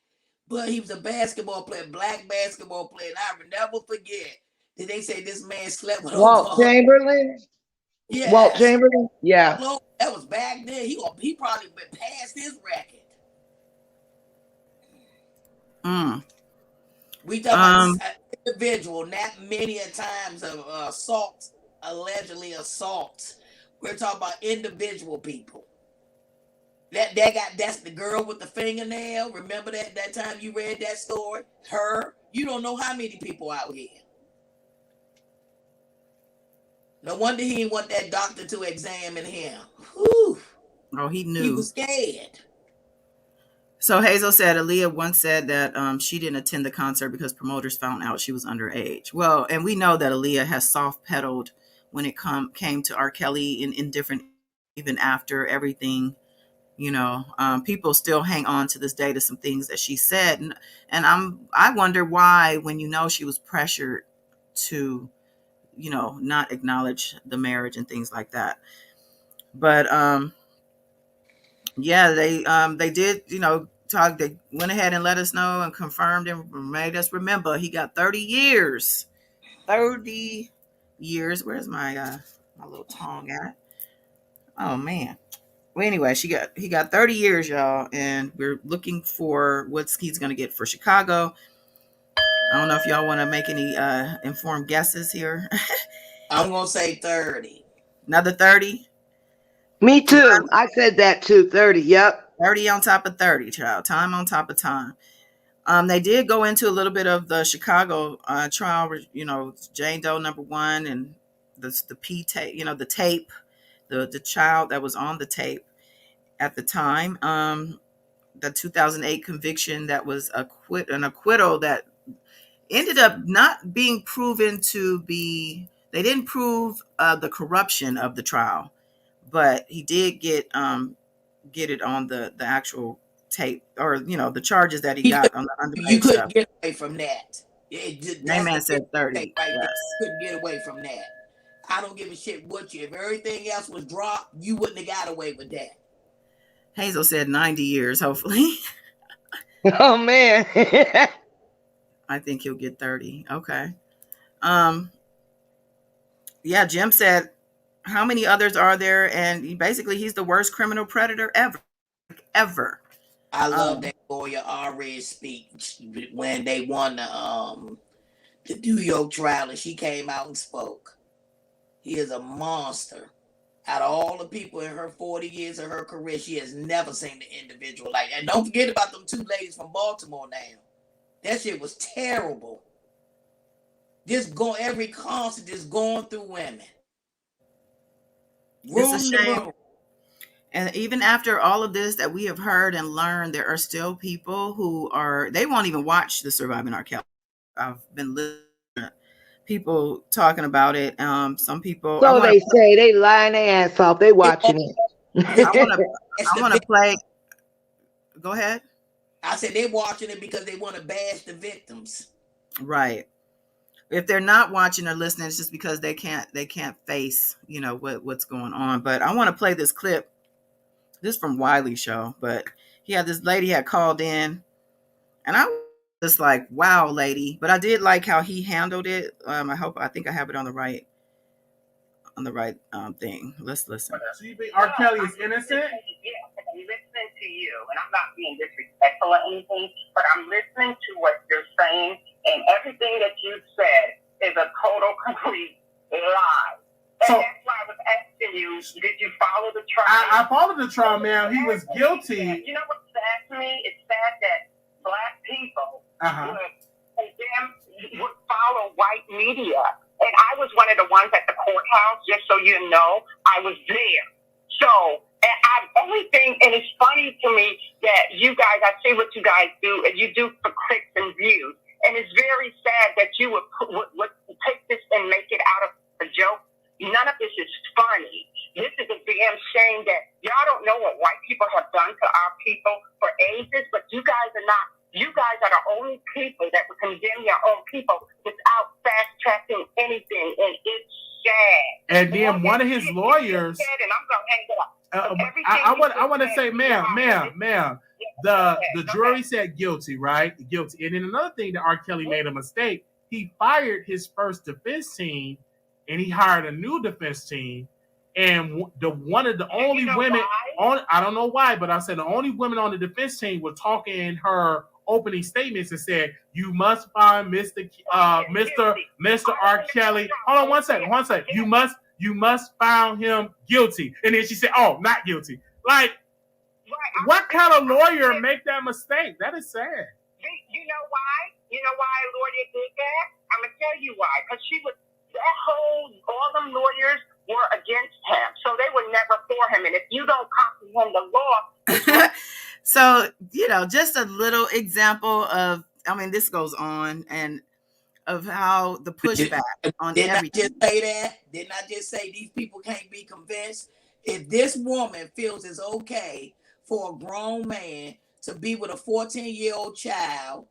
But he was a basketball player, black basketball player, and I will never forget that they say this man slept with over Walt 100. Chamberlain. Walt Yes. Chamberlain. Yeah. That was back then. He probably been past his record. Mm. We talking about this individual, not many a times of assault, allegedly assault. We're talking about individual people. That's the girl with the fingernail. Remember that time you read that story? Her. You don't know how many people out here. No wonder he didn't want that doctor to examine him. Whew. Oh, he He knew. was scared. So Hazel said Aaliyah once said that she didn't attend the concert because promoters found out she was underage. Well, and we know that Aaliyah has soft pedaled when it came to R. Kelly in different, even after everything. People still hang on to this day to some things that she said, and I wonder why, when she was pressured to, not acknowledge the marriage and things like that. But yeah, they did, talk. They went ahead and let us know and confirmed and made us remember he got 30 years. 30 years. Where's my little tongue at? Oh man. Well, anyway, he got 30 years, y'all, and we're looking for what he's gonna get for Chicago. I don't know if y'all want to make any informed guesses here. I'm gonna say 30. Another 30. Me too. I said that too. 30. Yep. 30 on top of 30, child. Time on top of time. They did go into a little bit of the Chicago trial, Jane Doe #1 and the P tape, the tape, the child that was on the tape at the time. The 2008 conviction that was an acquittal that ended up not being proven to be. They didn't prove the corruption of the trial, but he did get it on the actual tape, or the charges that he got on the You underage couldn't stuff. get away from that. That That's the man big said thing 30. right there. Yes. You couldn't get away from that. I don't give a shit what if everything else was dropped, you wouldn't have got away with that. Hazel said 90 years, hopefully. Oh man. I think he'll get 30. Okay. Um, yeah, Jim said, how many others are there? And basically, he's the worst criminal predator ever. Ever. I love that lawyer Ari's speech when they won the New York trial and she came out and spoke. He is a monster. Out of all the people in her 40 years of her career, she has never seen the individual like that. And don't forget about them two ladies from Baltimore now. That shit was terrible. Every concert just going through women. It's a Room to shame. room. And even after all of this that we have heard and learned, there are still people who they won't even watch the Surviving R. Kelly. I've been listening to people talking about it. Some people, So they say they lying their ass off. They watching it. I want to play. Go ahead. I said they're watching it because they want to bash the victims. Right. If they're not watching or listening, it's just because they can't face, what's going on. But I want to play this clip. This is from Wiley's show, but this lady had called in, and I was like, wow, lady. But I did like how he handled it. I think I have it on the right thing. Let's listen. So you think R. Kelly is innocent? Yeah, I'm listening to you, and I'm not being disrespectful or anything, but I'm listening to what you're saying, and everything that you've said is a total, complete lie. And that's why I was asking you, did you follow the trial? I followed the trial, man. He was guilty. You know what's sad to me? It's sad that black people would follow white media. And I was one of the ones at the courthouse, just so you know, I was there. So, and only thing, and it's funny to me that you guys, I see what you guys do, and you do for clicks and views. And it's very sad that you would take this and make it out of a joke. None of this is funny. This is a damn shame that y'all don't know what white people have done to our people for ages, but you guys are not You guys are the only people that would condemn your own people without fast-tracking anything, and it's sad. And then one of his lawyers. And I'm gonna hang it up. I want to say, ma'am, the jury said guilty, right? Guilty. And then another thing that R. Kelly made a mistake. He fired his first defense team, and he hired a new defense team. And one of the only women on, I don't know why, but I said the only women on the defense team were talking in her opening statements and said, "You must find Mr. R. Kelly." Hold on one second. You must find him guilty. And then she said, "Oh, not guilty." Like, what kind of lawyer make that mistake? That is sad. You know why? You know why a lawyer did that? I'm gonna tell you why. Because all them lawyers were against him, so they were never for him. And if you don't comprehend the law, so just a little example of, I mean, this goes on, and of how the pushback on everything. Didn't I just say these people can't be convinced? If this woman feels it's okay for a grown man to be with a 14-year-old child,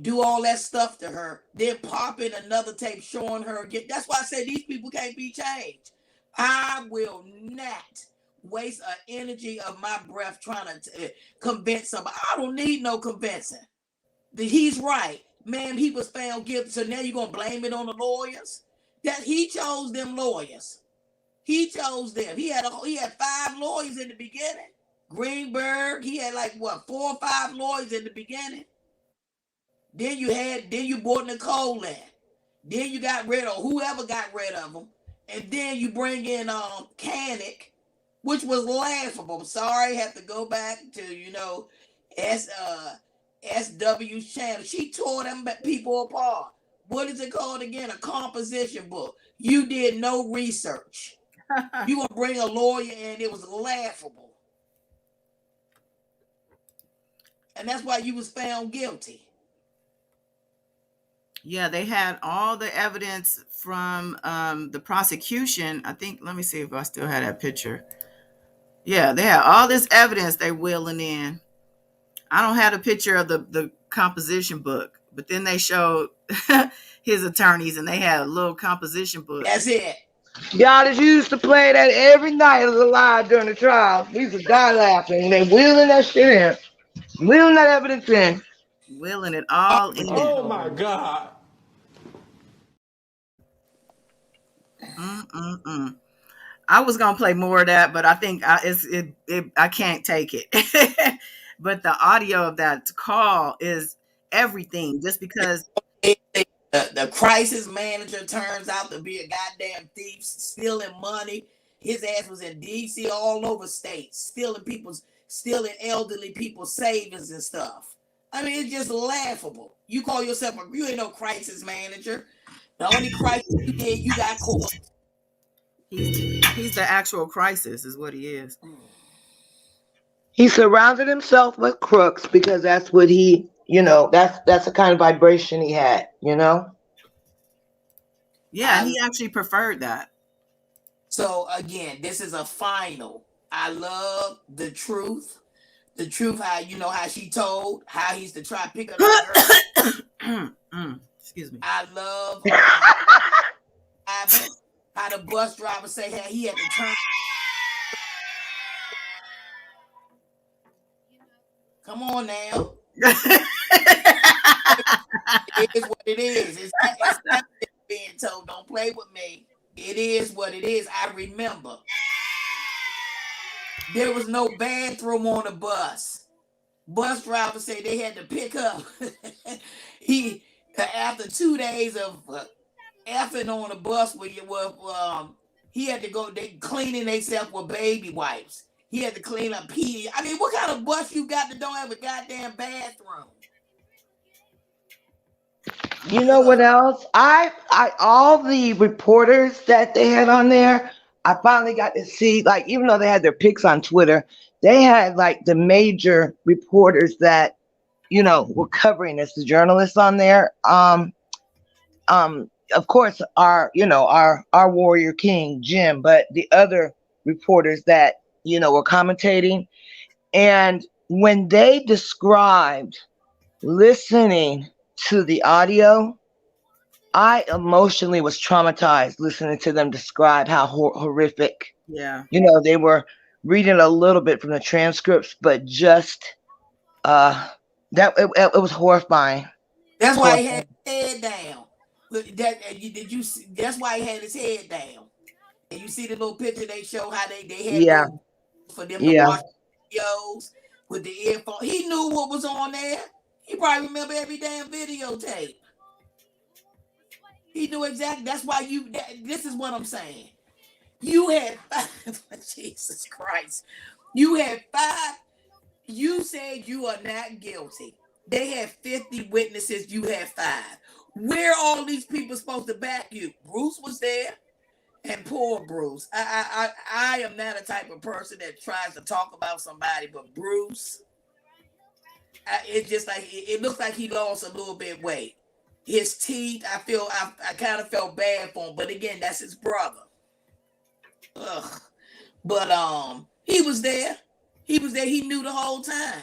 do all that stuff to her, then pop in another tape showing her again. That's why I say these people can't be changed. I will not waste an energy of my breath trying to convince somebody. I don't need no convincing. He's right. Man, he was found guilty, so now you're going to blame it on the lawyers? That he chose them lawyers. He chose them. He had 5 lawyers in the beginning. Greenberg, he had 4 or 5 lawyers in the beginning. Then you brought Nicole in. Then you got rid of whoever got rid of them. And then you bring in Canick, which was laughable. I'm sorry, I have to go back to, SW's channel. She tore them people apart. What is it called again? A composition book. You did no research. You gonna bring a lawyer in, it was laughable. And that's why you was found guilty. Yeah, they had all the evidence from the prosecution. I think, let me see if I still had that picture. Yeah, they had all this evidence they wheeling in. I don't have a picture of the composition book, but then they showed his attorneys and they had a little composition book. That's it. Y'all just used to play that every night of the live during the trial. We used to die laughing. They wheeling that shit in. Wheeling that evidence in. Wheeling it all in. Oh my God. I was gonna play more of that, but I think I can't take it. But the audio of that call is everything, just because the crisis manager turns out to be a goddamn thief, stealing money. His ass was in DC, all over states, stealing elderly people's savings and stuff. I mean, it's just laughable. You call yourself you ain't no crisis manager. The only crisis you did, you got caught. He's the actual crisis, is what he is. He surrounded himself with crooks because that's what he, that's the kind of vibration he had, Yeah, he actually preferred that. So again, this is a final. I love the truth. The truth, how she told, how he's to try to pick up the girl. Excuse me. I love how the bus driver say how he had to turn. Come on now. It is what it is. It's not being told, don't play with me. It is what it is. I remember. There was no bathroom on the bus. Bus driver said they had to pick up. After 2 days of effing on the bus he had to go, they cleaning themselves with baby wipes. He had to clean up pee. I mean, what kind of bus you got that don't have a goddamn bathroom? You know what else? All the reporters that they had on there, I finally got to see, even though they had their pics on Twitter, they had the major reporters that, were covering this, the journalists on there. Of course, our warrior king, Jim, but the other reporters that, were commentating. And when they described listening to the audio, I emotionally was traumatized listening to them describe how horrific. Yeah. They were reading a little bit from the transcripts, but just uh, it was horrifying. That's why he had Horrifying. his head down. Did you see? That's why he had his head down. And you see the little picture they show how they had Yeah, little for them to yeah. watch videos with the earphone. He knew what was on there. He probably remember every damn videotape. He knew exactly. That's why this is what I'm saying. You had five. Jesus Christ. You had five. You said you are not guilty. They had 50 witnesses. You had five. Where are all these people supposed to back you? Bruce was there. And poor Bruce. I am not a type of person that tries to talk about somebody, but Bruce, it's just like it looks like he lost a little bit weight. His teeth, I kind of felt bad for him, but again, that's his brother. Ugh. But he was there. He was there. He knew the whole time.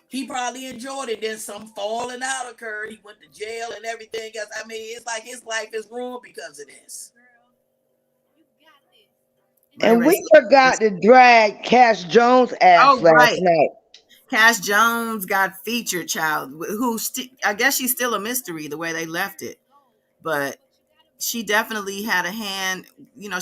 He probably enjoyed it. Then some falling out occurred. He went to jail and everything else. I mean, it's like his life is ruined because of this. Ray And Ray. we forgot to drag Cash Jones' ass Oh, last right. night. Cash Jones got featured, child, who I guess she's still a mystery the way they left it. But she definitely had a hand.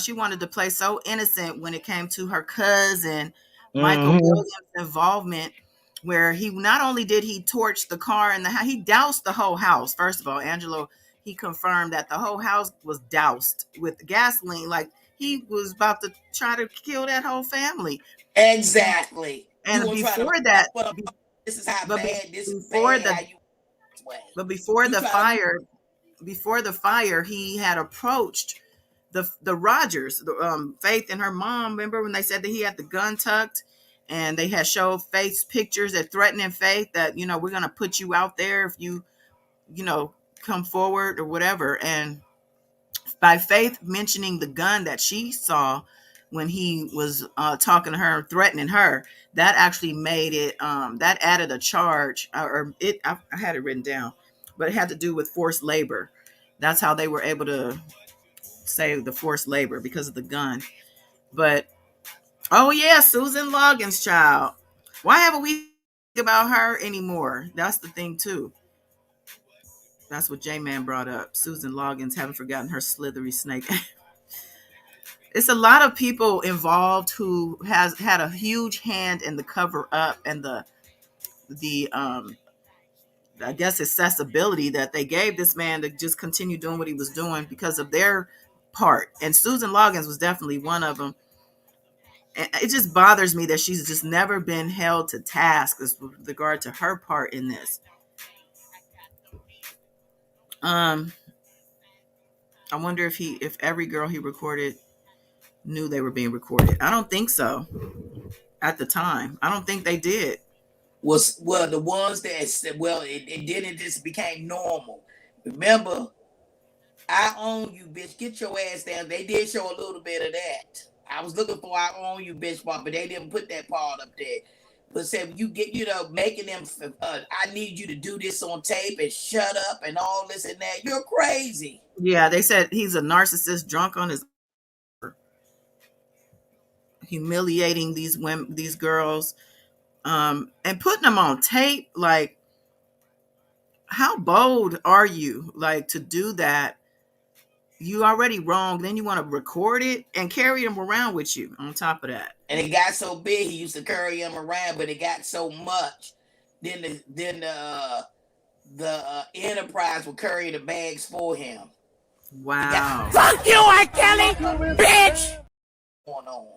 She wanted to play so innocent when it came to her cousin Michael Hmm. Williams' involvement, where he not only did he torch the car and the house, he doused the whole house. First of all, Angelo, he confirmed that the whole house was doused with gasoline, like he was about to try to kill that whole family. Exactly. You And gonna try to before that, but this is how but bad this is before bad the how you this way. before You the try to fire, he had approached the Rogers, Faith and her mom. Remember when they said that he had the gun tucked, and they had showed Faith's pictures that threatening Faith that we're gonna put you out there if you come forward or whatever. And by Faith mentioning the gun that she saw when he was talking to her, threatening her, that actually made it. That added a charge, or it. I had it written down, but it had to do with forced labor. That's how they were able to say the forced labor because of the gun. But oh yeah, Susan Logan's child. Why haven't we about her anymore? That's the thing too. That's what J Man brought up. Susan Loggins, haven't forgotten her slithery snake. It's a lot of people involved who has had a huge hand in the cover up and the I guess accessibility that they gave this man to just continue doing what he was doing because of their part. And Susan Loggins was definitely one of them. And it just bothers me that she's just never been held to task with regard to her part in this. Um, I wonder if every girl he recorded knew they were being recorded. I don't think so. At the time, I don't think they did. was the ones that said, well, it didn't just became normal. Remember, I own you, bitch. Get your ass down. They did show a little bit of that. I was looking for I own you, bitch part, but they didn't put that part up there. But said you get, making them. I need you to do this on tape and shut up and all this and that. You're crazy. Yeah, they said he's a narcissist, drunk on his, humiliating these women, these girls, and putting them on tape. Like, how bold are you, like, to do that? You already wrong, then you want to record it and carry them around with you on top of that. And it got so big, he used to carry him around, but it got so much. Then the Enterprise would carry the bags for him. Wow. Fuck you, R. Kelly, bitch. Going on.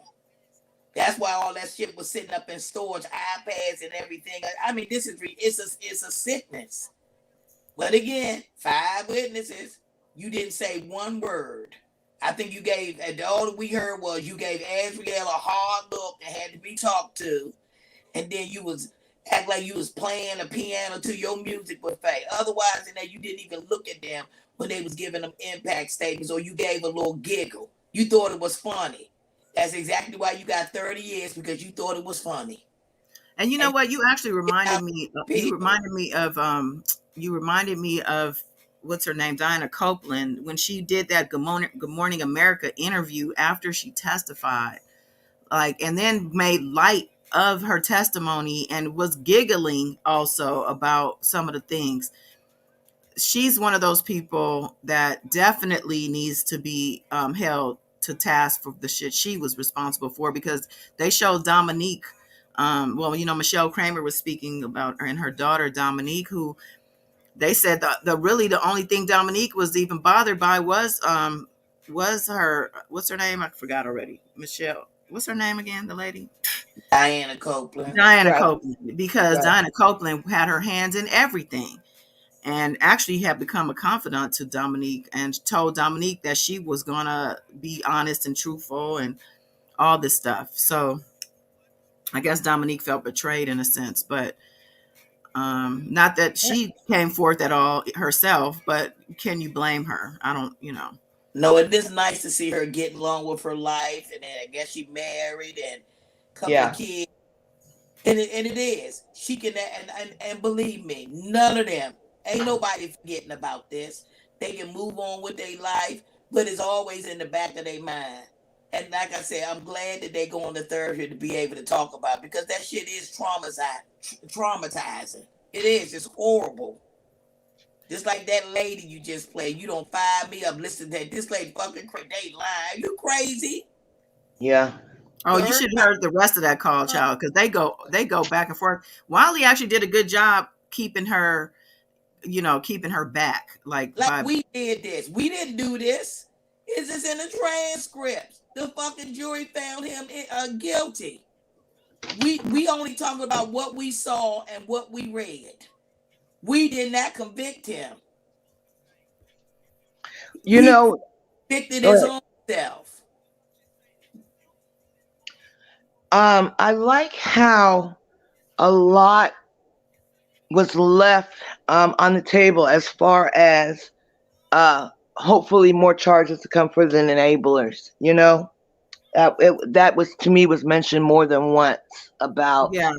That's why all that shit was sitting up in storage, iPads and everything. I mean, it's a sickness. But again, 5 witnesses. You didn't say one word. I think you gave, all that we heard was you gave Azriel a hard look that had to be talked to, and then you was act like you was playing a piano to your music with Faye. Otherwise than that, you didn't even look at them when they was giving them impact statements, or you gave a little giggle. You thought it was funny. That's exactly why you got 30 years, because you thought it was funny. And you know And what? You actually reminded out me. You people. reminded me of. You reminded me of what's her name, Diana Copeland, when she did that Good Morning America interview after she testified, like, and then made light of her testimony and was giggling also about some of the things. She's one of those people that definitely needs to be held to task for the shit she was responsible for, because they showed Dominique. Well, you know, Michelle Kramer was speaking about her and her daughter Dominique, who they said the really the only thing Dominique was even bothered by was her, what's her name? I forgot already. Michelle. What's her name again? The lady? Diana Copeland. Diana Right. Copeland, because Right. Diana Copeland had her hands in everything and actually had become a confidant to Dominique and told Dominique that she was gonna be honest and truthful and all this stuff. So I guess Dominique felt betrayed in a sense, but not that she came forth at all herself, but can you blame her? I don't, you know. No, it is nice to see her getting along with her life, and then I guess she married and a couple of Yeah. kids. And it is. She can, and believe me, none of them, ain't nobody forgetting about this. They can move on with their life, but it's always in the back of their mind. And like I said, I'm glad that they go on the therapy to be able to talk about it, because that shit is traumatizing. It is. It's horrible. Just like that lady you just played. You don't fire me up. Listen to that. This lady fucking crazy. They lying. You crazy? Yeah. Oh, you Girl, should have heard the rest of that call, child, because they go back and forth. Wiley actually did a good job keeping her, you know, keeping her back, like like by we did this. We didn't do this. It's just in the transcripts. The fucking jury found him guilty. We only talking about what we saw and what we read. We did not convict him. You He know, convicted go his ahead. own self. I like how a lot was left on the table as far as hopefully more charges to come for the enablers. You know, that was to me was mentioned more than once about, yeah.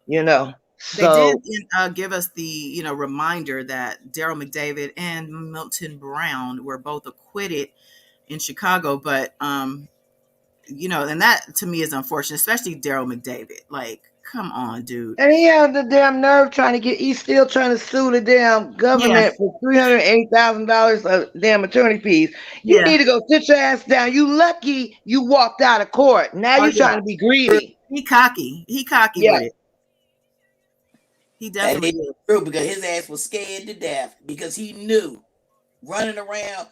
you know. They did So give us the, you know, reminder that Daryl McDavid and Milton Brown were both acquitted in Chicago, but you know, and that to me is unfortunate, especially Daryl McDavid. Like, come on, dude. and he had the damn nerve trying to get. He's still trying to sue the damn Yeah, government for $380,000 of damn attorney fees. You yeah. need to go sit your ass down. You lucky you walked out of court. Now Oh you yeah. trying to be greedy. He cocky. He cocky Yeah. with it. He And definitely it's is. true, because his ass was scared to death, because he knew running around,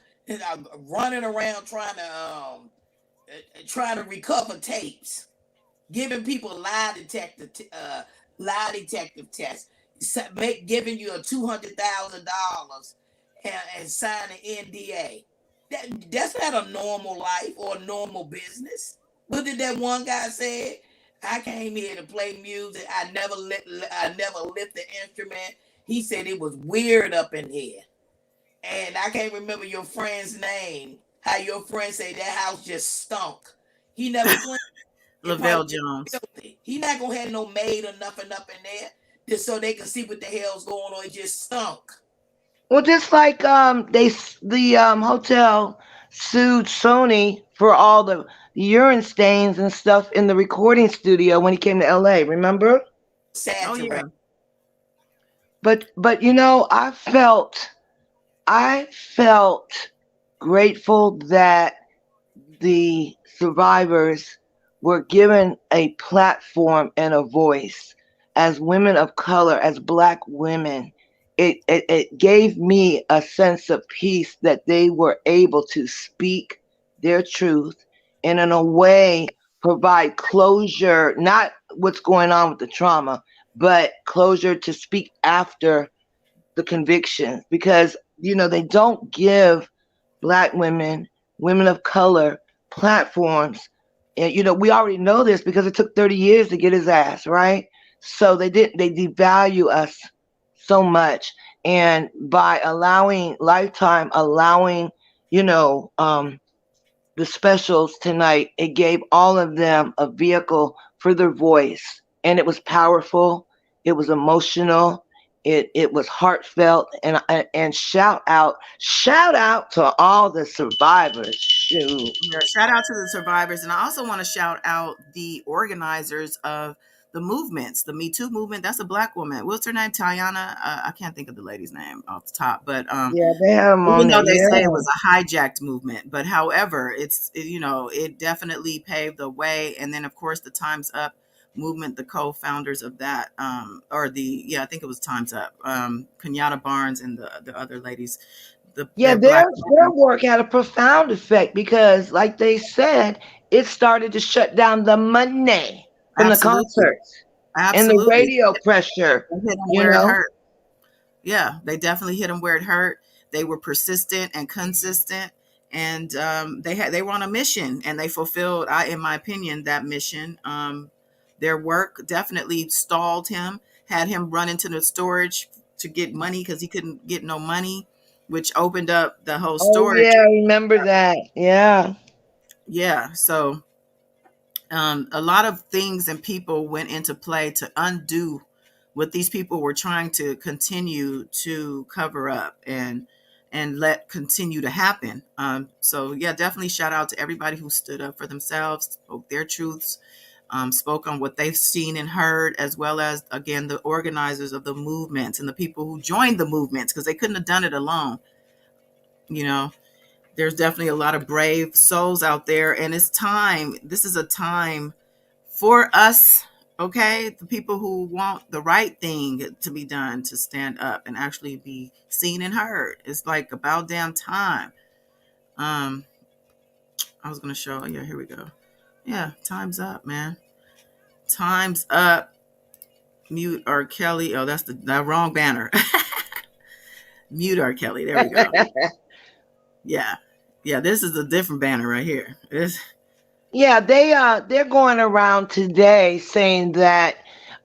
running around trying to recover tapes, giving people lie detective tests, giving you a $200,000 and sign an NDA. That's not a normal life or a normal business. What did that one guy say? I came here to play music. I never lift the instrument. He said it was weird up in here. And I can't remember your friend's name. How your friend said that house just stunk. He never cleaned. It Lavelle probably Jones. filthy. He not gonna have no maid or nothing up in there just so they can see what the hell's going on. It just stunk. Well, just like the hotel sued Sony for all the urine stains and stuff in the recording studio when he came to LA. Remember? Oh Saturate. yeah. But you know, I felt grateful that the survivors were given a platform and a voice as women of color, as Black women. It gave me a sense of peace that they were able to speak their truth and, in a way, provide closure, not what's going on with the trauma, but closure to speak after the convictions, because they don't give Black women, women of color, platforms. And we already know this because it took 30 years to get his ass, right? So they devalue us so much. And by allowing Lifetime, allowing, you know, um, the specials tonight, it gave all of them a vehicle for their voice. and it was powerful. It was emotional. It was heartfelt, and shout out to all the survivors. Shoot. Yeah, shout out to the survivors. And I also want to shout out the organizers of the movements, the Me Too movement. That's a black woman. What's her name? Tiana. I can't think of the lady's name off the top, but Yeah, they had them on even there. though they say it Yeah. was a hijacked movement, but however, it definitely paved the way. And then, of course, the Time's Up movement, the co-founders of that, or I think it was Time's Up, Kenyatta Barnes and the other ladies, Yeah, they're black their women. work had a profound effect because, like they said, it started to shut down the money from the Absolutely. concerts and the Absolutely. radio pressure. They hit them You where it know. hurt. Yeah, they definitely hit them where it hurt. They were persistent and consistent, and they were on a mission, and they fulfilled, in my opinion, that mission. Their work definitely stalled him, had him run into the storage to get money because he couldn't get no money, which opened up the whole Oh storage. yeah, I remember that. Yeah. Yeah, so a lot of things and people went into play to undo what these people were trying to continue to cover up and let continue to happen. So yeah, definitely shout out to everybody who stood up for themselves, spoke their truths, spoke on what they've seen and heard, as well as, again, the organizers of the movements and the people who joined the movements because they couldn't have done it alone. You know, there's definitely a lot of brave souls out there, and it's time. This is a time for us, okay, the people who want the right thing to be done, to stand up and actually be seen and heard. It's like about damn time. I was gonna show. Yeah, here we go. Yeah, time's up, man. Time's up. Mute R. Kelly. Oh, that's the wrong banner. Mute R. Kelly. There we go. Yeah, yeah. This is a different banner right here. Yeah, they're going around today saying that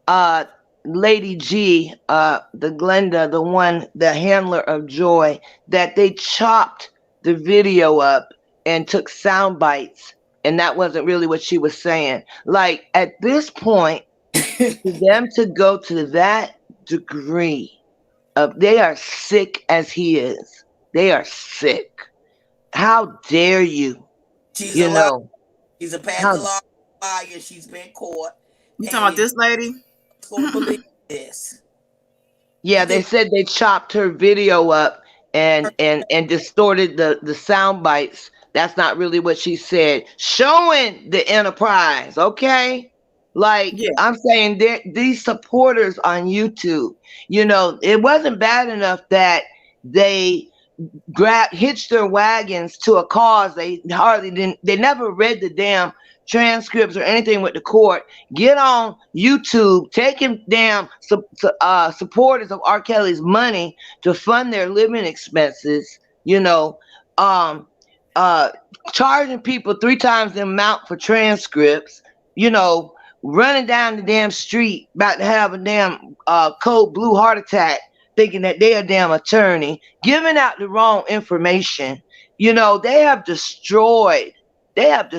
uh Lady G, the Glenda, the handler of Joy, that they chopped the video up and took sound bites, and that wasn't really what she was saying. Like, at this point, for them to go to that degree of, they are sick as he is. They are sick. How dare you? She's You a liar. know, She's a how pathological liar. She's been caught. You talking about this lady? Gonna believe this. Yeah, they said they chopped her video up and distorted the sound bites. That's not really what she said. Showing the enterprise, okay? Like, Yeah, I'm saying, these supporters on YouTube, it wasn't bad enough that they hitched their wagons to a cause they never read the damn transcripts or anything with the court. Get on YouTube, taking damn supporters of R. Kelly's money to fund their living expenses, um charging people 3 times the amount for transcripts, running down the damn street about to have a damn cold blue heart attack, thinking that they're a damn attorney, giving out the wrong information. They have destroyed that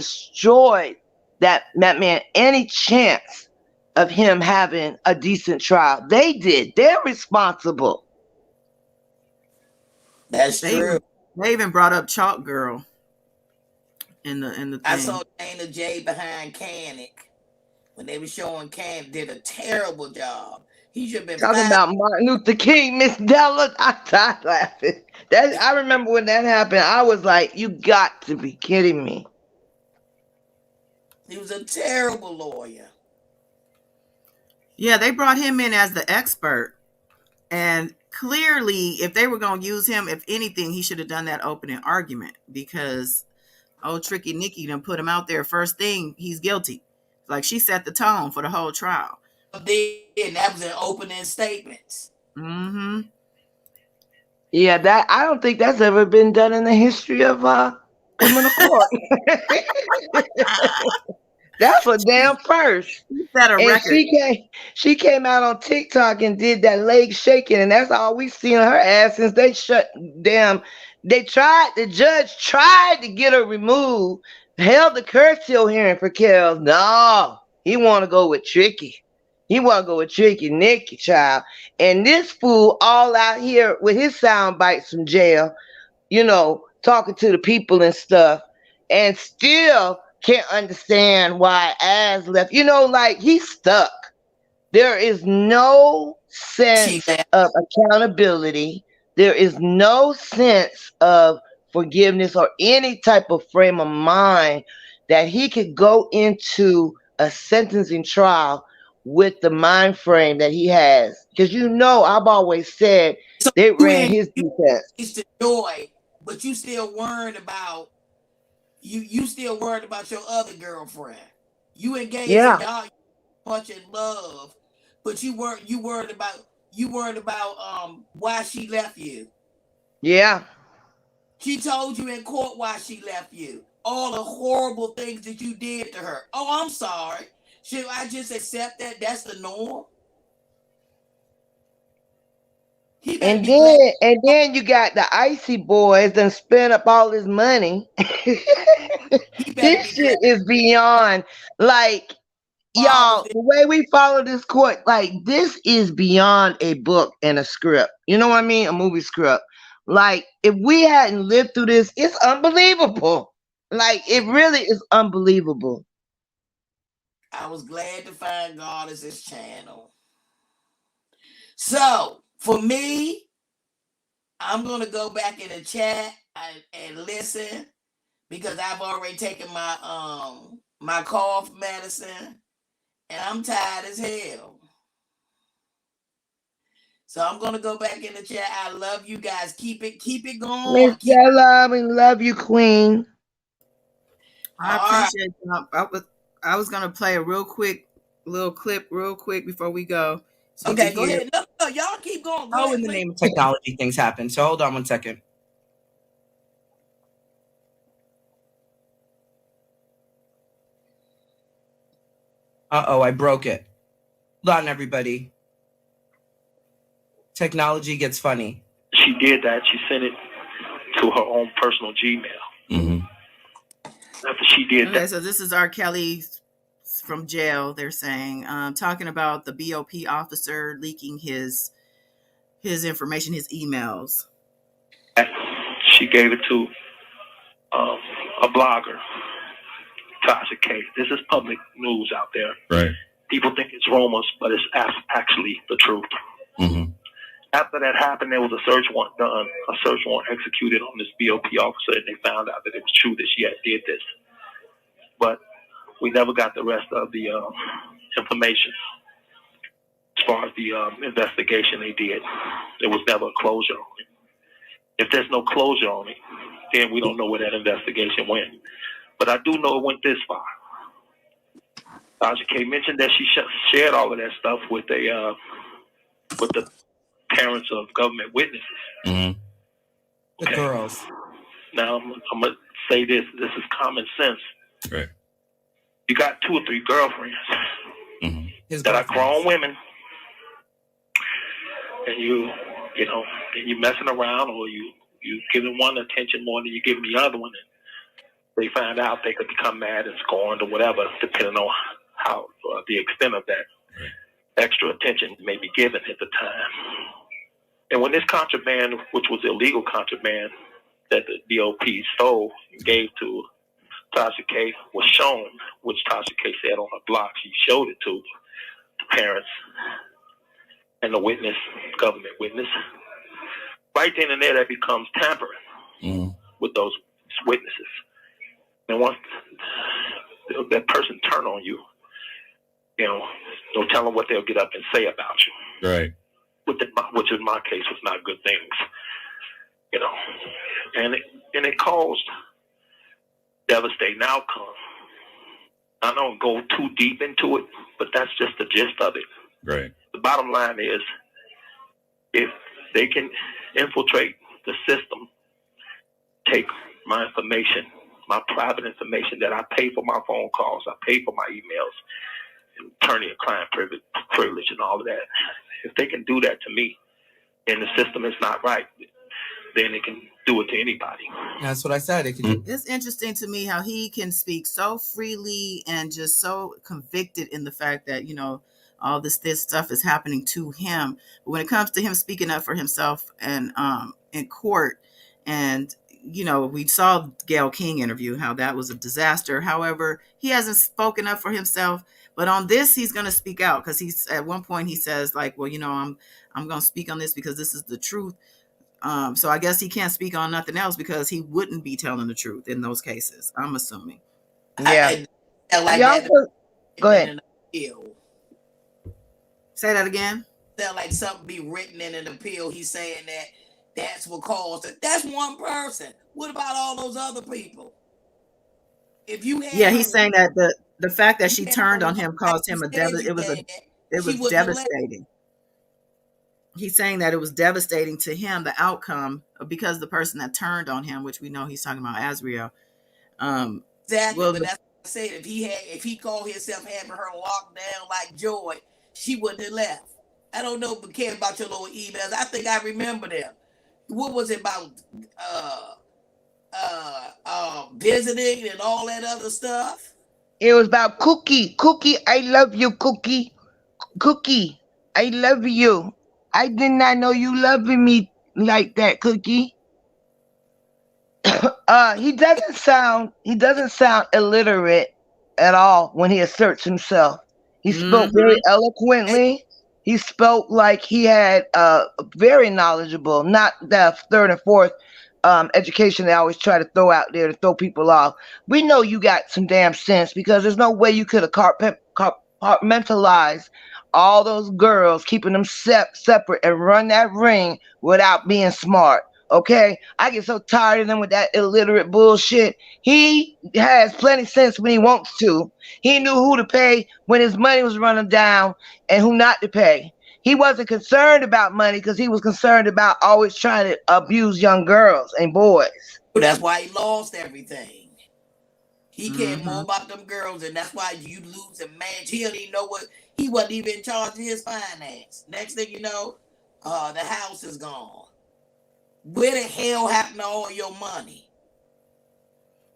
man any chance of him having a decent trial. They're responsible. That's true. They even brought up Chalk Girl in the thing. I saw Dana J behind Canic when they were showing Canic did a terrible job. He should have been Talking about Martin Luther King, Miss Della. I died laughing. I remember when that happened. I was like, you got to be kidding me. He was a terrible lawyer. Yeah, they brought him in as the expert. And clearly, if they were going to use him, if anything, he should have done that opening argument because Tricky Nikki done put him out there. First thing, he's guilty. Like, she set the tone for the whole trial. And that was in opening statements. Mm-hmm. Yeah, I don't think that's ever been done in the history of criminal court. That's a damn first. Set a And record. she came out on TikTok and did that leg shaking, and that's all we seen her ass since they shut down. The judge tried to get her removed, held the curfew hearing for Kells. No, he want to go with Tricky. He want to go with Tricky Nicky, child. And this fool all out here with his sound bites from jail, talking to the people and stuff, and still can't understand why Az left. Like he's stuck. There is no She sense left. of accountability. There is no sense of forgiveness or any type of frame of mind that he could go into a sentencing trial with the mind frame that he has. Because I've always said So they you ran his defense. engaged to Joy, but you still worried about you still worried about your other girlfriend. You engaged Yeah, and y'all much in love, but you worried about why she left you. yeah. She told you in court why she left you. All the horrible things that you did to her. Oh, I'm sorry. Should I just accept that? That's the norm. He better And be glad. then and then you got the icy boys done spent up all his money. He better This be glad shit is beyond, like, Paul was y'all, there. the way we follow this court, like, this is beyond a book and a script. You know what I mean? A movie script. Like, if we hadn't lived through this, it's unbelievable. Like, it really is unbelievable. I was glad to find God as his channel. So for me, I'm gonna go back in the chat and listen because I've already taken my cough medicine and I'm tired as hell. So I'm gonna go back in the chat. I love you guys. Keep it Miss going. Bella, we love you, Queen. I All right. appreciate that. I was gonna play a little clip real quick before we go, so you can Okay, go hear ahead. No, y'all keep going. Go how ahead, in the please. name of technology things happen. So hold on one second. I broke it. Hold on, everybody. Technology gets funny. She did that. She sent it to her own personal Gmail. Mm-hmm. After she did Okay, that. so this is R. Kelly from jail. They're saying, talking about the BOP officer leaking his information, his emails. She gave it to a blogger, Tasha K. This is public news out there. Right. People think it's rumors, but it's actually the truth. Mm-hmm. After that happened, there was a search warrant done, a search warrant executed on this BOP officer, and they found out that it was true that she had did this. But we never got the rest of the information. As far as the investigation they did, there was never a closure on it. If there's no closure on it, then we don't know where that investigation went. But I do know it went this far. Tasha K mentioned that she shared all of that stuff with the parents of government witnesses. Mm-hmm. The girls. Now I'm gonna say this. This is common sense. Right. You got 2 or 3 girlfriends that are grown women, and you're messing around, or you giving one attention more than you giving the other one. And they find out, they could become mad and scorned or whatever, depending on how the extent of that extra attention may be given at the time. And when this contraband, which was illegal contraband that the DOP stole and gave to Tasha K, was shown, which Tasha K said on her blog, she showed it to the parents and the witness, government witness. Right then and there, that becomes tampering with those witnesses. And once that person turn on you, don't tell them what they'll get up and say about you. Right. Which in my case was not good things, and it caused devastating outcome. I don't go too deep into it, but that's just the gist of it. Right. The bottom line is, if they can infiltrate the system, take my information, my private information that I pay for my phone calls, I pay for my emails, attorney and client privilege and all of that. If they can do that to me and the system is not right, then they can do it to anybody. That's what I said. It's interesting to me how he can speak so freely and just so convicted in the fact that, all this stuff is happening to him. But when it comes to him speaking up for himself and in court, and we saw Gayle King interview, how that was a disaster. However, he hasn't spoken up for himself. But on this, he's going to speak out, because he's at one point he says, like, well, I'm going to speak on this because this is the truth. So I guess he can't speak on nothing else, because he wouldn't be telling the truth in those cases, I'm assuming. Yeah. Like Y'all that. go ahead. Say that again. Sound like something be written in an appeal. He's saying that that's what caused it. That's one person. What about all those other people? If you had He's saying that the fact that she turned on him caused him it was devastating. He's saying that it was devastating to him, the outcome, because the person that turned on him, which we know he's talking about Azriel. Exactly, but that's what I said. If he called himself having her locked down like Joy, she wouldn't have left. I don't know if we care about your little emails. I think I remember them. What was it about? Visiting and all that other stuff. It was about Cookie. Cookie, I love you, Cookie. Cookie, I love you. I did not know you loving me like that, Cookie. He doesn't sound illiterate at all when he asserts himself. He spoke very eloquently. He spoke like he had very knowledgeable, not the third and fourth education they always try to throw out there to throw people off. We know you got some damn sense, because there's no way you could have compartmentalized all those girls, keeping them separate, and run that ring without being smart. Okay, I get so tired of them with that illiterate bullshit. He has plenty of sense when he wants to. He knew who to pay when his money was running down and who not to pay. He wasn't concerned about money, because he was concerned about always trying to abuse young girls and boys. That's why he lost everything. He cared more about them girls, and that's why you lose a match. He don't even know he wasn't even in charge of his finance. Next thing you know, the house is gone. Where the hell happened to all your money?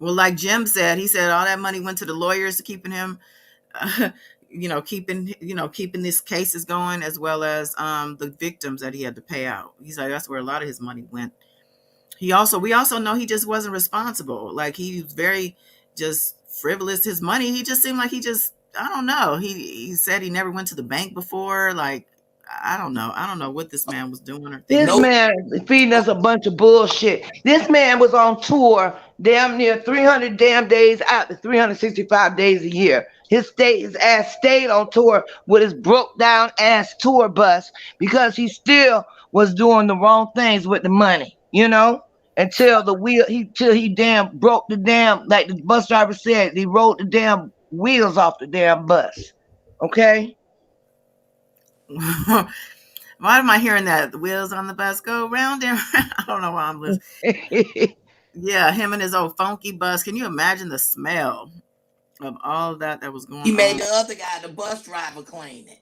Well, like Jim said, he said all that money went to the lawyers to keeping him, keeping these cases going, as well as the victims that he had to pay out. He's like, that's where a lot of his money went. We also know he just wasn't responsible. Like, he was very just frivolous. His money, he just seemed like I don't know. He said he never went to the bank before. Like, I don't know what this man was doing or thinking. This man feeding us a bunch of bullshit. This man was on tour damn near 300 damn days out to 365 days a year. His ass stayed on tour with his broke down ass tour bus, because he still was doing the wrong things with the money, until he damn broke the damn, like the bus driver said, he rolled the damn wheels off the damn bus. Okay? Why am I hearing that? The wheels on the bus go round and round. I don't know why I'm listening. Yeah, him and his old funky bus. Can you imagine the smell of all of that was going on? He made the other guy, the bus driver, clean it.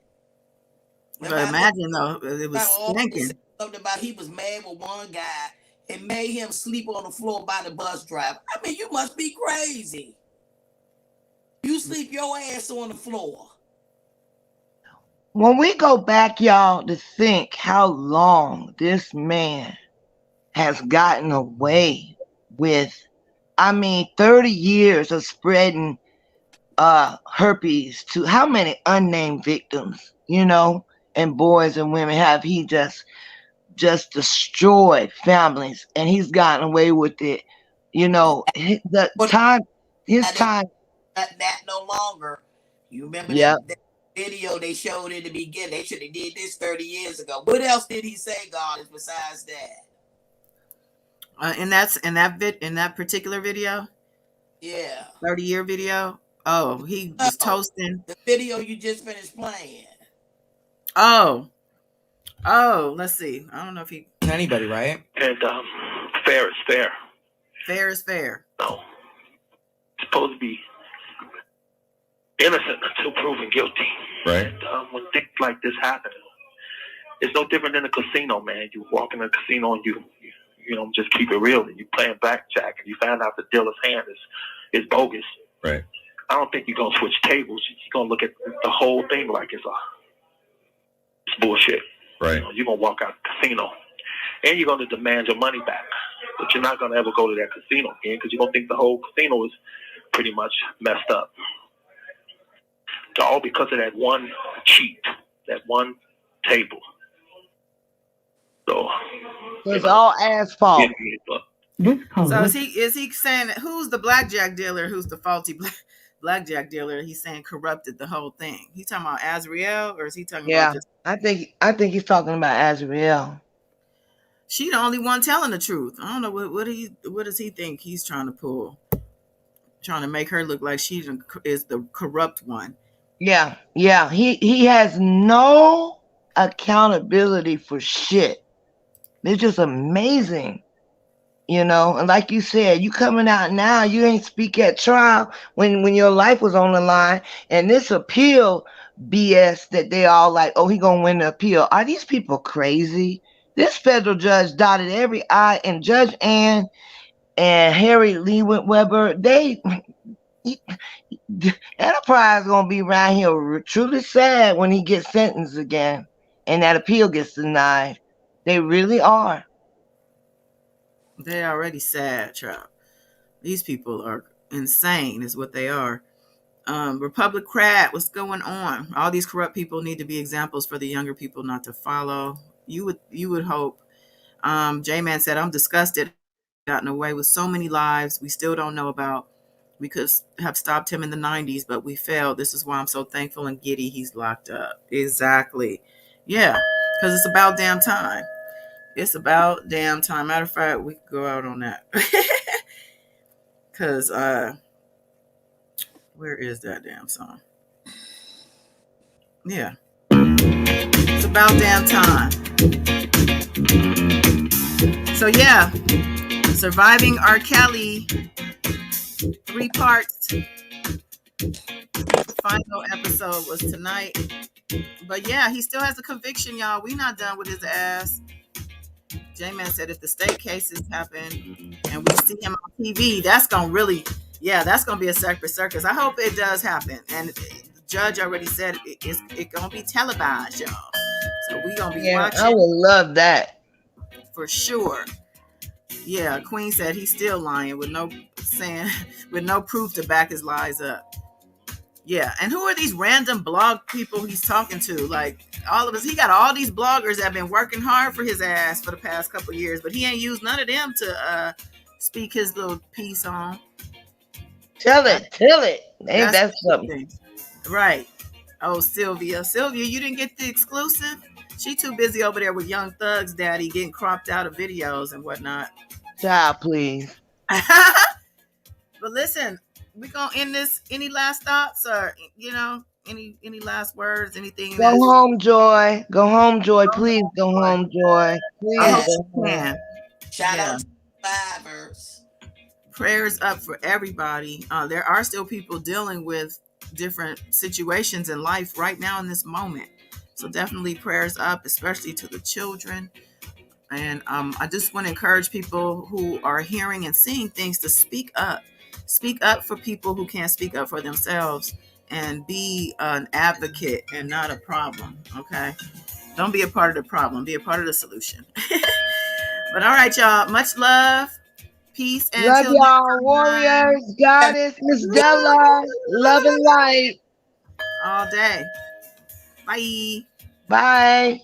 But imagine, though, it was stinking. Something about he was mad with one guy and made him sleep on the floor by the bus driver. I mean, you must be crazy. You sleep your ass on the floor. When we go back, y'all, to think how long this man has gotten away with, 30 years of spreading herpes to how many unnamed victims, and boys and women have he just destroyed families, and he's gotten away with it. His time. That no longer. You remember that video they showed in the beginning? They should have did this 30 years ago. What else did he say, God, besides that? In that particular video? Yeah. 30-year video? Oh, he was toasting. The video you just finished playing. Oh, let's see. I don't know if he... Anybody, right? And fair is fair. Fair is fair. No. It's supposed to be innocent until proven guilty. Right. And, when things like this happen, it's no different than a casino, man. You walk in a casino and you just keep it real, and you playing blackjack, and you find out the dealer's hand is bogus. Right. I don't think you're gonna switch tables. You're gonna look at the whole thing like it's It's bullshit. Right. You're going to walk out the casino and you're going to demand your money back. But you're not going to ever go to that casino again because you're going to think the whole casino is pretty much messed up. It's all because of that one cheat, that one table. So it's all asphalt. So is he saying that who's the blackjack dealer? Who's the faulty blackjack dealer? He's saying corrupted the whole thing. He talking about Azriel, or is he talking about just? I think he's talking about Azriel. She the only one telling the truth. I don't know what does he think he's trying to pull? Trying to make her look like she is the corrupt one. Yeah. He has no accountability for shit. It's just amazing. And like you said, you coming out now, you ain't speak at trial when your life was on the line. And this appeal BS that they all like, oh, he gonna win the appeal. Are these people crazy? This federal judge dotted every I, and Judge Ann and Harry Lee Weber, Enterprise gonna be around here truly sad when he gets sentenced again and that appeal gets denied. They really are. They already sad, child. These people are insane, is what they are. Republican, what's going on? All these corrupt people need to be examples for the younger people not to follow. You would hope. J-Man said, I'm disgusted. Gotten away with so many lives we still don't know about. We could have stopped him in the 90s, but we failed. This is why I'm so thankful and giddy he's locked up. Exactly. Yeah, because it's about damn time. It's about damn time. Matter of fact, we could go out on that. Because, where is that damn song? Yeah. It's about damn time. So, yeah. Surviving R. Kelly, 3 parts. The final episode was tonight. But yeah, he still has a conviction, y'all. We not done with his ass. J-Man said if the state cases happen and we see him on TV, that's going to really, that's going to be a separate circus. I hope it does happen. And the judge already said it's going to be televised, y'all. So we going to be watching. I would love that. For sure. Yeah, Queen said he's still lying with no proof to back his lies up. Yeah, and who are these random blog people he's talking to? Like, all of us, he got all these bloggers that have been working hard for his ass for the past couple of years, but he ain't used none of them to speak his little piece on. Tell it. Ain't that something? Right. Oh, Sylvia, you didn't get the exclusive? She too busy over there with Young Thug's daddy getting cropped out of videos and whatnot. Child, please. But listen, we gonna end this. Any last thoughts, or any last words? Anything? Go home, Joy. Go home, Joy. Please go home, Joy. Please. I hope you can. Shout out to survivors. Prayers up for everybody. There are still people dealing with different situations in life right now in this moment. So definitely prayers up, especially to the children. And I just want to encourage people who are hearing and seeing things to speak up. Speak up for people who can't speak up for themselves, and be an advocate and not a problem. Okay? Don't be a part of the problem. Be a part of the solution. But all right, y'all. Much love. Peace. And love y'all, warriors, goddess, Miss Della. Love and light. All day. Bye. Bye.